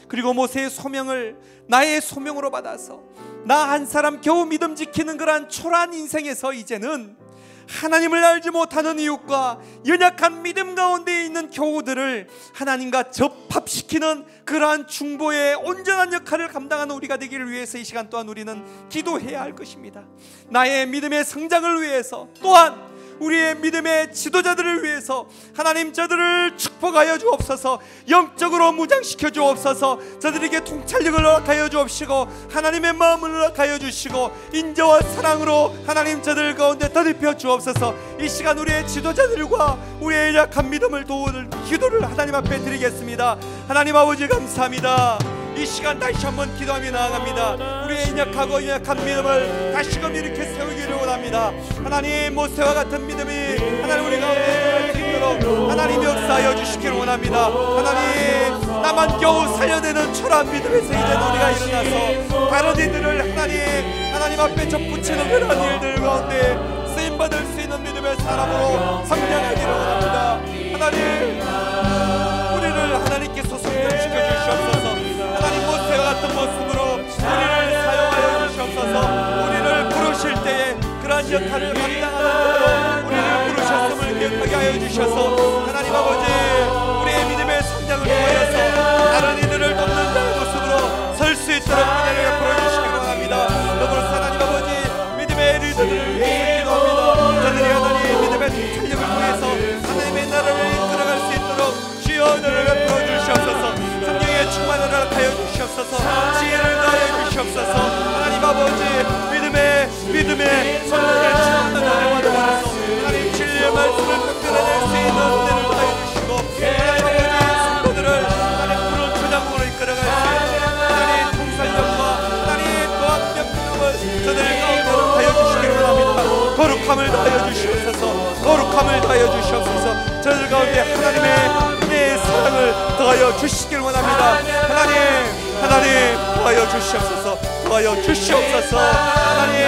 그리고 모세의 소명을 나의 소명으로 받아서 나 한 사람 겨우 믿음 지키는 그러한 초라한 인생에서 이제는 하나님을 알지 못하는 이웃과 연약한 믿음 가운데 있는 교우들을 하나님과 접합시키는 그러한 중보의 온전한 역할을 감당하는 우리가 되기를 위해서 이 시간 또한 우리는 기도해야 할 것입니다. 나의 믿음의 성장을 위해서, 또한 우리의 믿음의 지도자들을 위해서 하나님 저들을 축복하여 주옵소서. 영적으로 무장시켜 주옵소서. 저들에게 통찰력을 허락하여 주옵시고 하나님의 마음을 허락하여 주시고 인자와 사랑으로 하나님 저들 가운데 더입혀 주옵소서. 이 시간 우리의 지도자들과 우리의 약한 믿음을 도우는 기도를 하나님 앞에 드리겠습니다. 하나님 아버지 감사합니다. 이 시간 다시 한번 기도하며 나아갑니다. 우리의 약하고 연약한 믿음을 다시금 이렇게 세우기를 원합니다. 하나님 모세와 같은 믿음이 하나님 우리 가운데 있도록 하나님 역사하여 주시기를 원합니다. 하나님, 나만 겨우 살려내는 초라한 믿음에서 이제 우리가 일어나서 다른 이들을 하나님 앞에 접붙이는 그런 일들 가운데 쓰임받을 수 있는 믿음의 사람으로 성장하기를 원합니다. 하나님, 우리를 하나님께서 성장시켜 주시옵소서. 하나님, 모세와 같은 모습으로 우리를 사용하여 주시옵소서. 우리를 부르실 때에 그러한 역할을 감당하는 것으로 우리를 부르셨음을 기억하게 하여 주셔서 하나님 아버지, 우리의 믿음의 성장을 통하여서 다른 이들을 돕는 자의 모습으로 설 수 있도록 은혜를 베풀어 주시기 원합니다. 더불어서 하나님 아버지, 믿음의 리더들을 위해서 기도합니다. 저들이 하나님 믿음의 통찰력을 통해서 하나님의 나라를 이끌어갈 수 있도록 주여 은혜를 베풀어 주시옵소서. 성령의 충만을 하여 주시옵소서. 지혜를 더하여 주시옵소서. 하나님 아버지, 믿음의 성령의 충만을 받아서 하나님 진리의 말씀을 끝내낼 수 있는 은혜를 더하여 주시고, 하나님 아버지, 성도들을 하나님 푸른 초장으로 이끌어갈 수 있는 하나님 통찰력과 하나님 또 합력함을 저들 가운데로 하여 주시기를 원합니다. 거룩함을 더하여 주시옵소서. 거룩함을 더하여 주시옵소서. 저들 가운데 하나님의 은혜의 사랑을 더하여 주시기를 원합니다. 하나님 더하여 주시옵소서. 더하여 주시옵소서. 하나님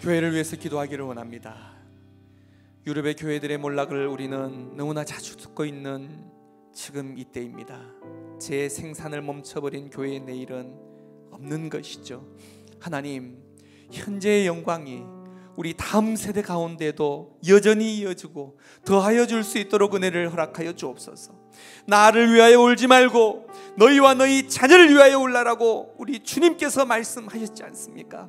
교회를 위해서 기도하기를 원합니다. 유럽의 교회들의 몰락을 우리는 너무나 자주 듣고 있는 지금 이때입니다. 재생산을 멈춰버린 교회의 내일은 없는 것이죠. 하나님, 현재의 영광이 우리 다음 세대 가운데도 여전히 이어지고 더하여 줄 수 있도록 은혜를 허락하여 주옵소서. 나를 위하여 울지 말고 너희와 너희 자녀를 위하여 울라라고 우리 주님께서 말씀하셨지 않습니까?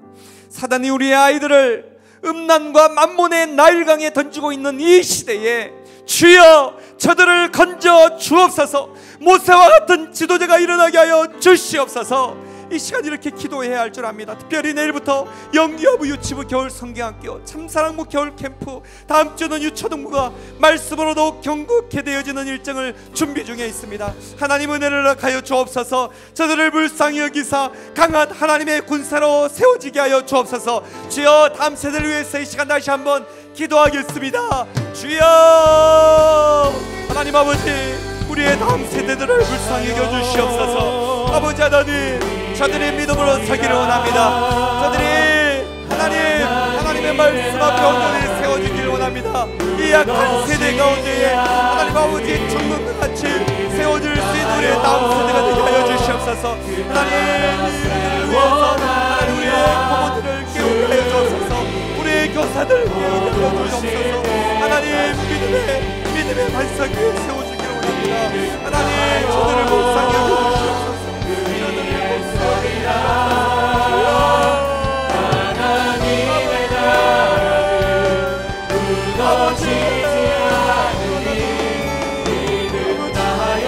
사단이 우리의 아이들을 음란과 만몬의 나일강에 던지고 있는 이 시대에 주여 저들을 건져 주옵소서. 모세와 같은 지도자가 일어나게 하여 주시옵소서. 이 시간 이렇게 기도해야 할 줄 압니다. 특별히 내일부터 영기여부 유치부 겨울 성경학교, 참사랑부 겨울 캠프, 다음 주는 유초등부가 말씀으로도 경국해 되어지는 일정을 준비 중에 있습니다. 하나님 은혜를 허락하여 주옵소서. 저들을 불쌍히 여기사 강한 하나님의 군사로 세워지게 하여 주옵소서. 주여, 다음 세대를 위해서 이 시간 다시 한번 기도하겠습니다. 주여, 하나님 아버지, 우리의 다음 세대들을 불쌍히 여겨주시옵소서. 아버지 하나님, 저들이 믿음으로 서기를 원합니다. 저들이 하나님의 말씀 앞에 온전히 세워지기를 원합니다. 이 약한 세대 가운데에 하나님 아버지 죽는 것 같이 세워질 수 있는 우리의 다음 세대가 되게 하여 주시옵소서. 하나님, 위해서 하나님 우리의 부모들을 깨우게 하여 주옵소서. 우리의 교사들을 깨우게 하여 주옵소서. 하나님, 믿음의 발상에 세워지기를 원합니다. 하나님, 저들을 불쌍히 여겨주시옵소서. 하나님의 나라를 무너지지 않으니 믿음 다하여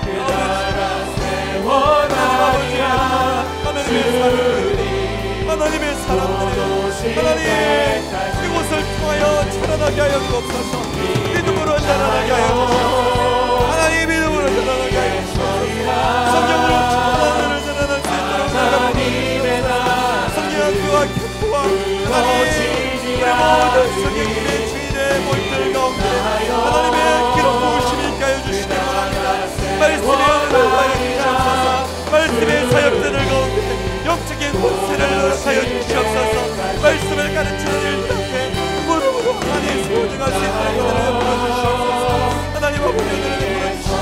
그 나라 세워나가리라. 하나님의 사람들이 하나님 이곳을 통하여 살아나게 하여 주옵소서. 믿음으로 살아나게 하여 주옵소서. 하나님 믿음으로 살아나게 하여 주옵소서. 성경으로 충만한 은혜를 살아날 수 있도록 하나님의 나라 성경학교와 캠프와 하나님 우리 모든 성경님의 주인의 모임들 가운데 하나님의 기록 부으심이 있게 하여 주시기 바랍니다. 말씀의 은혜를 하여 주시옵소서. 말씀의 사역자들 가운데 영적인 권세를 허락하여 주시옵소서. 말씀을 가르치는 일들 앞에 무릎으로 하나님 소중할 수 있도록 은혜를 부어주시옵소서. 하나님 아버지 은혜를 부어주시옵소서.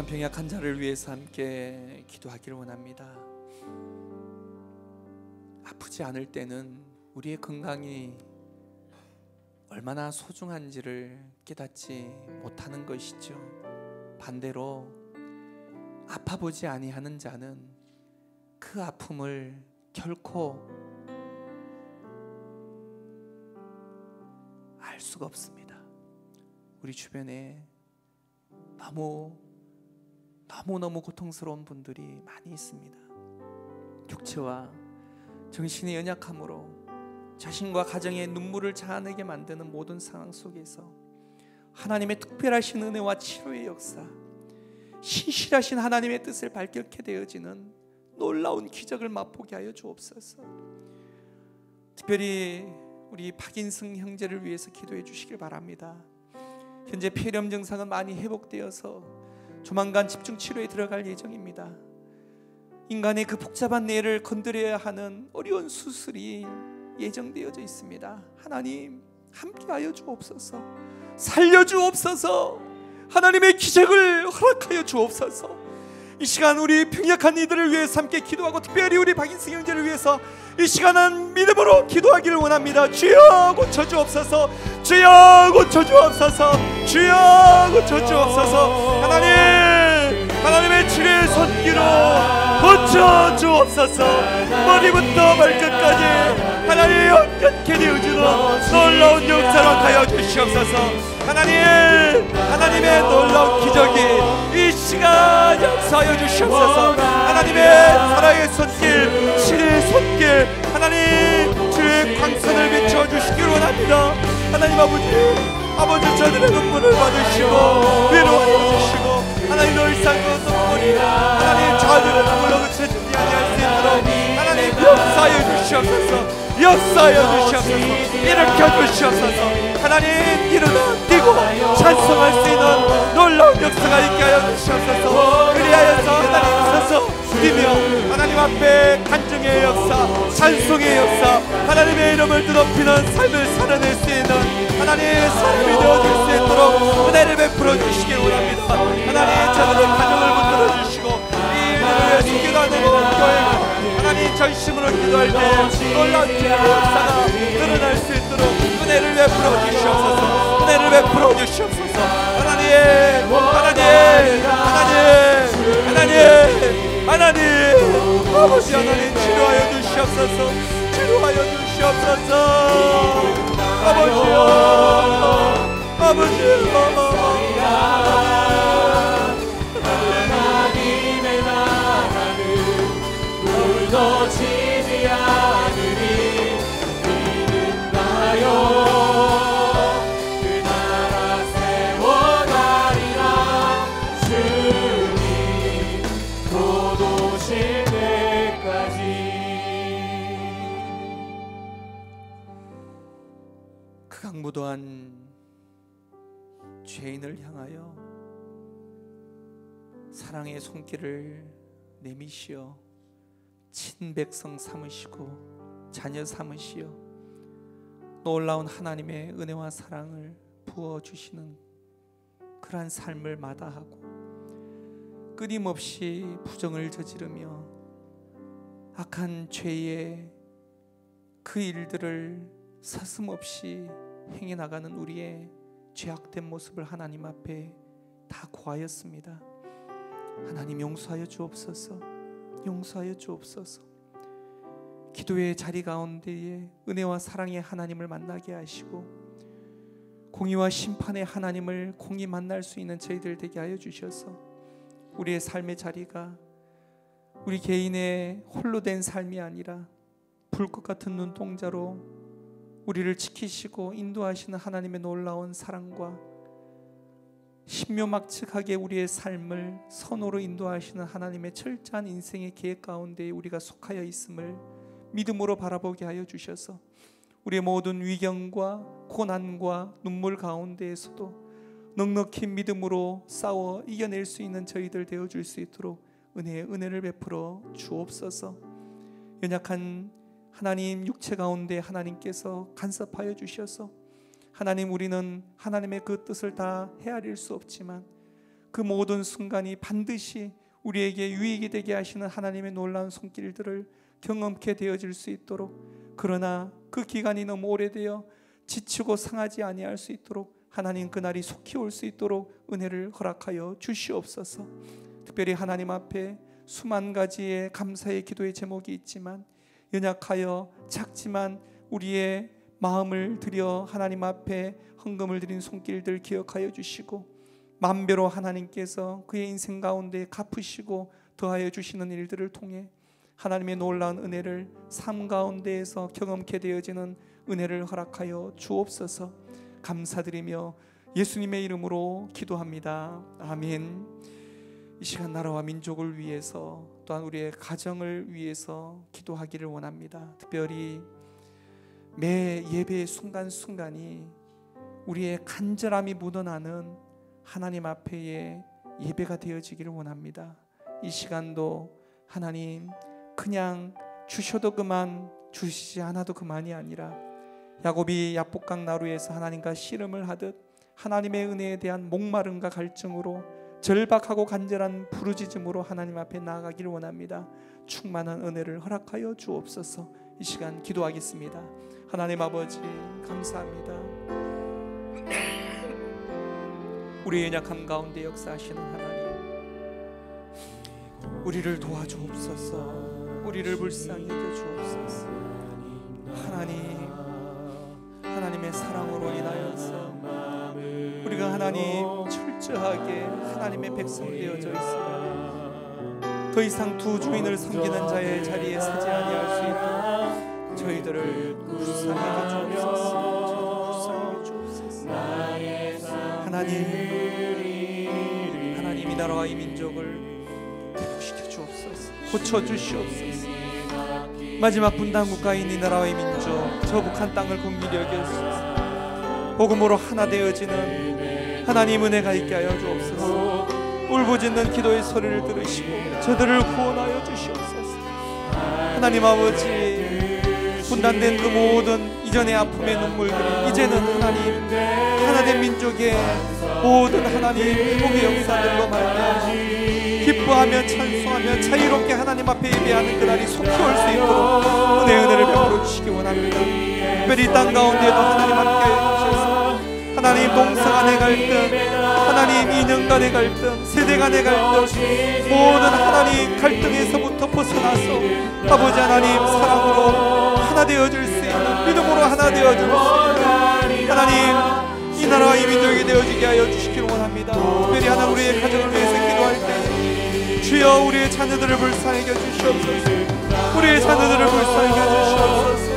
병약한 자를 위해서 함께 기도하기를 원합니다. 아프지 않을 때는 우리의 건강이 얼마나 소중한지를 깨닫지 못하는 것이죠. 반대로 아파보지 아니하는 자는 그 아픔을 결코 알 수가 없습니다. 우리 주변에 너무너무 고통스러운 분들이 많이 있습니다. 육체와 정신의 연약함으로 자신과 가정의 눈물을 자아내게 만드는 모든 상황 속에서 하나님의 특별하신 은혜와 치료의 역사, 신실하신 하나님의 뜻을 발견케 되어지는 놀라운 기적을 맛보게 하여 주옵소서. 특별히 우리 박인승 형제를 위해서 기도해 주시길 바랍니다. 현재 폐렴 증상은 많이 회복되어서 조만간 집중 치료에 들어갈 예정입니다. 인간의 그 복잡한 뇌를 건드려야 하는 어려운 수술이 예정되어져 있습니다. 하나님 함께하여 주옵소서. 살려주옵소서. 하나님의 기적을 허락하여 주옵소서. 이 시간 우리 병약한 이들을 위해서 함께 기도하고 특별히 우리 박인승 형제를 위해서 이 시간은 믿음으로 기도하기를 원합니다. 주여 고쳐주옵소서. 주여 고쳐주옵소서. 주여 고쳐주옵소서. 하나님의 치료의 손길로 고쳐주옵소서. 머리부터 발끝까지 하나님의 온전케 되어주는 놀라운 역사를 하여 주시옵소서. 하나님의 놀라운 기적이 이 시간 역사하여 주시옵소서. 하나님의 사랑의 손길, 치료의 손길, 하나님 주의 광선을 비춰 주시길 원합니다. 하나님 아버지 저들의 눈물을 받으시고 위로하여 주시고 하나님 늘상 그 눈물이 하나님 저들의 눈물로 그쳐지지 아니할 수 있도록 하나님 역사하여 주시옵소서. 역사하여 주시옵소서. 일으켜 주시옵소서. 하나님 일어나 뛰고 찬송할 수 있는 놀라운 역사가 있게 하여 주시옵소서. 그리하여서 하나님 서서 뛰며 하나님 앞에 간증의 역사, 찬송의 역사, 하나님의 이름을 드높이는 삶을 살아낼 수 있는 하나님의 사람이 되어줄 수 있도록 은혜를 베풀어 주시길 원합니다. 하나님 저들의 가정을 붙들어 주시고 이 일을 위해 기도하는 교회가 하나님 전심으로 기도할 때 놀라운 기도의 역사가 드러날 수 있도록 은혜를 베풀어 주시옵소서. 은혜를 베풀어 주시옵소서. 하나님 아버지 하나님 치료하여 주시옵소서. 치료하여 주시옵소서. 아버지요 하나님의 나라는 무너지지 않으리 믿는다요. 그 나라 세워가리라. 주님 곧 오실 때까지. 그 강무도한 죄인을 향하여 사랑의 손길을 내미시어 친백성 삼으시고 자녀 삼으시어 놀라운 하나님의 은혜와 사랑을 부어주시는 그러한 삶을 마다하고 끊임없이 부정을 저지르며 악한 죄의 그 일들을 서슴없이 행해 나가는 우리의 죄악된 모습을 하나님 앞에 다 고하였습니다. 하나님 용서하여 주옵소서. 용서하여 주옵소서. 기도의 자리 가운데에 은혜와 사랑의 하나님을 만나게 하시고 공의와 심판의 하나님을 공히 만날 수 있는 저희들 되게 하여 주셔서 우리의 삶의 자리가 우리 개인의 홀로 된 삶이 아니라 불꽃 같은 눈동자로 우리를 지키시고 인도하시는 하나님의 놀라운 사랑과 신묘막측하게 우리의 삶을 선호로 인도하시는 하나님의 철저한 인생의 계획 가운데 우리가 속하여 있음을 믿음으로 바라보게 하여 주셔서 우리의 모든 위경과 고난과 눈물 가운데에서도 넉넉히 믿음으로 싸워 이겨낼 수 있는 저희들 되어줄 수 있도록 은혜를 베풀어 주옵소서. 연약한 하나님 육체 가운데 하나님께서 간섭하여 주셔서 하나님 우리는 하나님의 그 뜻을 다 헤아릴 수 없지만 그 모든 순간이 반드시 우리에게 유익이 되게 하시는 하나님의 놀라운 손길들을 경험케 되어질 수 있도록 그러나 그 기간이 너무 오래되어 지치고 상하지 아니할 수 있도록 하나님 그날이 속히 올 수 있도록 은혜를 허락하여 주시옵소서. 특별히 하나님 앞에 수만 가지의 감사의 기도의 제목이 있지만 연약하여 작지만 우리의 마음을 들여 하나님 앞에 헌금을 드린 손길들 기억하여 주시고 만배로 하나님께서 그의 인생 가운데 갚으시고 더하여 주시는 일들을 통해 하나님의 놀라운 은혜를 삶 가운데에서 경험케 되어지는 은혜를 허락하여 주옵소서. 감사드리며 예수님의 이름으로 기도합니다. 아멘. 이 시간 나라와 민족을 위해서 또한 우리의 가정을 위해서 기도하기를 원합니다. 특별히 매 예배의 순간순간이 우리의 간절함이 묻어나는 하나님 앞에의 예배가 되어지기를 원합니다. 이 시간도 하나님 그냥 주셔도 그만, 주시지 않아도 그만이 아니라 야곱이 야복강 나루에서 하나님과 씨름을 하듯 하나님의 은혜에 대한 목마름과 갈증으로 절박하고 간절한 부르짖음으로 하나님 앞에 나아가기를 원합니다. 충만한 은혜를 허락하여 주옵소서. 이 시간 기도하겠습니다. 하나님 아버지 감사합니다. 우리의 연약함 가운데 역사하시는 하나님, 우리를 도와주옵소서. 우리를 불쌍히 여겨 주옵소서. 하나님의 사랑으로 인하여서 우리가 하나님 철저하게 하나님의 백성 되어져 있으며 더 이상 두 주인을 섬기는 자의 자리에 서지 아니할 수 있도록 저희들을 불쌍히 여겨 주옵소서. 하나님 이 나라와 이 민족을 회복시켜 주옵소서. 고쳐 주시옵소서. 마지막 분단 국가인 이 나라와 이 민족, 저 북한 땅을 긍휼히 여기옵소서. 복음으로 하나 되어지는 하나님 은혜가 있게 하여 주옵소서. 울부짖는 기도의 소리를 들으시고 저들을 구원하여 주시옵소서. 하나님 아버지, 분단된 그 모든 이전의 아픔의 눈물들이 이제는 하나님 민족의 모든 하나님 회복의 역사들로 말미암아 기뻐하며 찬송하며 자유롭게 하나님 앞에 예배하는 그날이 속히 올 수 있도록 은혜를 베풀어 주시기 원합니다. 특별히 땅 가운데도 하나님 함께하여 주셔서 하나님 동성 간의 갈등, 하나님 이념 간의 갈등, 세대 간의 갈등, 모든 하나님 갈등에서부터 벗어나서 아버지 하나님 사랑으로 하나 되어줄 수 있는, 믿음으로 하나 되어줄 수 있는 하나님 이 나라와 이 민족이 되어지게 하여 주시기를 원합니다. 특별히 하나님 우리의 가정을 위해서 기도할 때 주여 우리의 자녀들을 불쌍히 여주시옵소서. 우리의 자녀들을 불쌍히 여주시옵소서.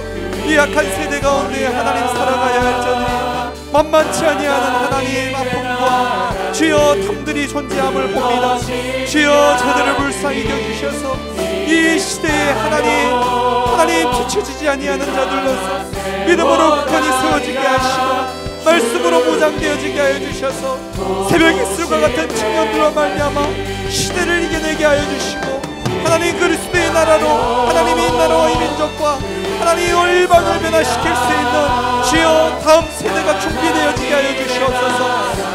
이 약한 세대 가운데 하나님 살아가야 할 자들이 만만치 아니하는 하나님 아픔과 주여 탐들이 존재함을 봅니다. 주여 저들을 불쌍히 여주셔서 이 시대에 하나님 비춰지지 아니하는 자들로서 믿음으로 굳건히 세워지게 하시고 말씀으로 무장되어지게 하여 주셔서 새벽 이슬과 같은 청년들로 말미암아 시대를 이겨내게 하여 주시고 하나님 그리스도의 나라로 하나님의 나라와 이 민족과 하나님의 열방을 변화시킬 수 있는 주여 다음 세대가 준비되어지게 하여 주시옵소서.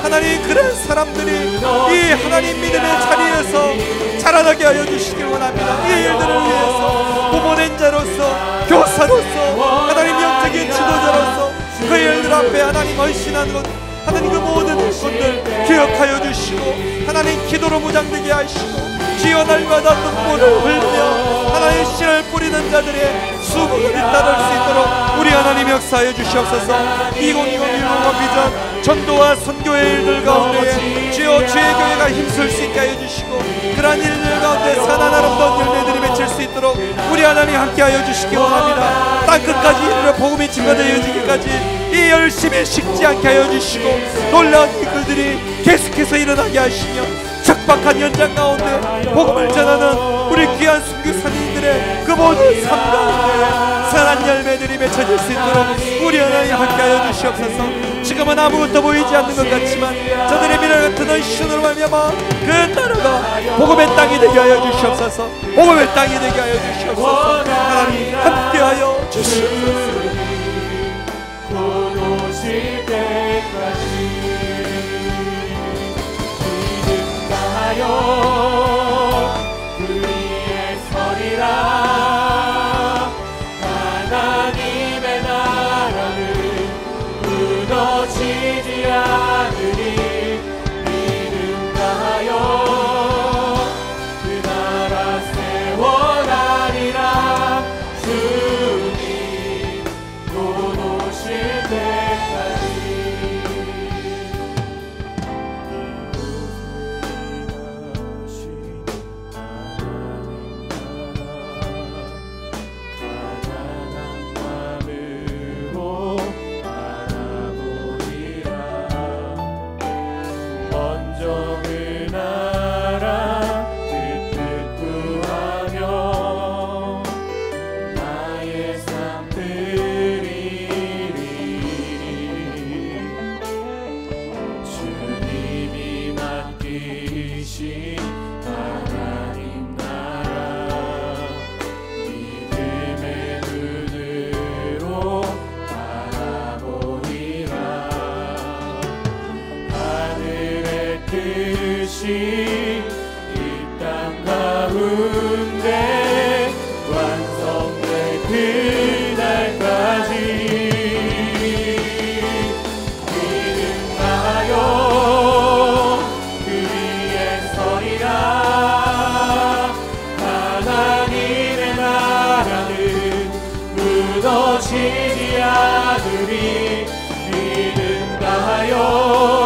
하나님 그런 사람들이 이 하나님 믿음의 자리에서 자라나게 하여 주시길 원합니다. 이 일들을 위해서 부모된 자로서 교사로서 하나님 영적인 지도자로서 그 일들 앞에 하나님 헌신하는 것, 하나님 그 모든 것들 기억하여 주시고 하나님 기도로 무장되게 하시고 주여 날마다 눈물을 흘려 하나님 씨를 뿌리는 자들의 수고가 잇따를 수 있도록 우리 하나님 역사하여 주시옵소서. 2020 율곡과 비전 전도와 선교의 일들 가운데 주여 주의 교회가 힘쓸 수 있게 하여 주시고 그러한 일들 가운데 선한 아름다운 열매들이 맺힐 수 있도록 우리 하나님 함께하여 주시기 원합니다. 땅끝까지 이르러 복음이 증거되어지기까지 이 열심히 식지 않게 하여 주시고 놀라운 일들이 계속해서 일어나게 하시며 척박한 현장 가운데 복음을 전하는 우리 귀한 순교사님들의 그 모든 삶 가운데 선한 열매들이 맺혀질 수 있도록 우리 하나님 함께하여 주시옵소서. 지금은 아무것도 보이지 않는 것 같지만 저들의 미래 같은 헌신으로 말미암아 그 나라가 복음의 땅이 되게 하여 주시옵소서. 복음의 땅이 되게 하여 주시옵소서. 하나님 함께하여 주시옵소서. 곧 오실 때까지 믿음 다하여 그 위에 서리라. 하나님의 나라를 넘어지지 않으리 믿음 다하여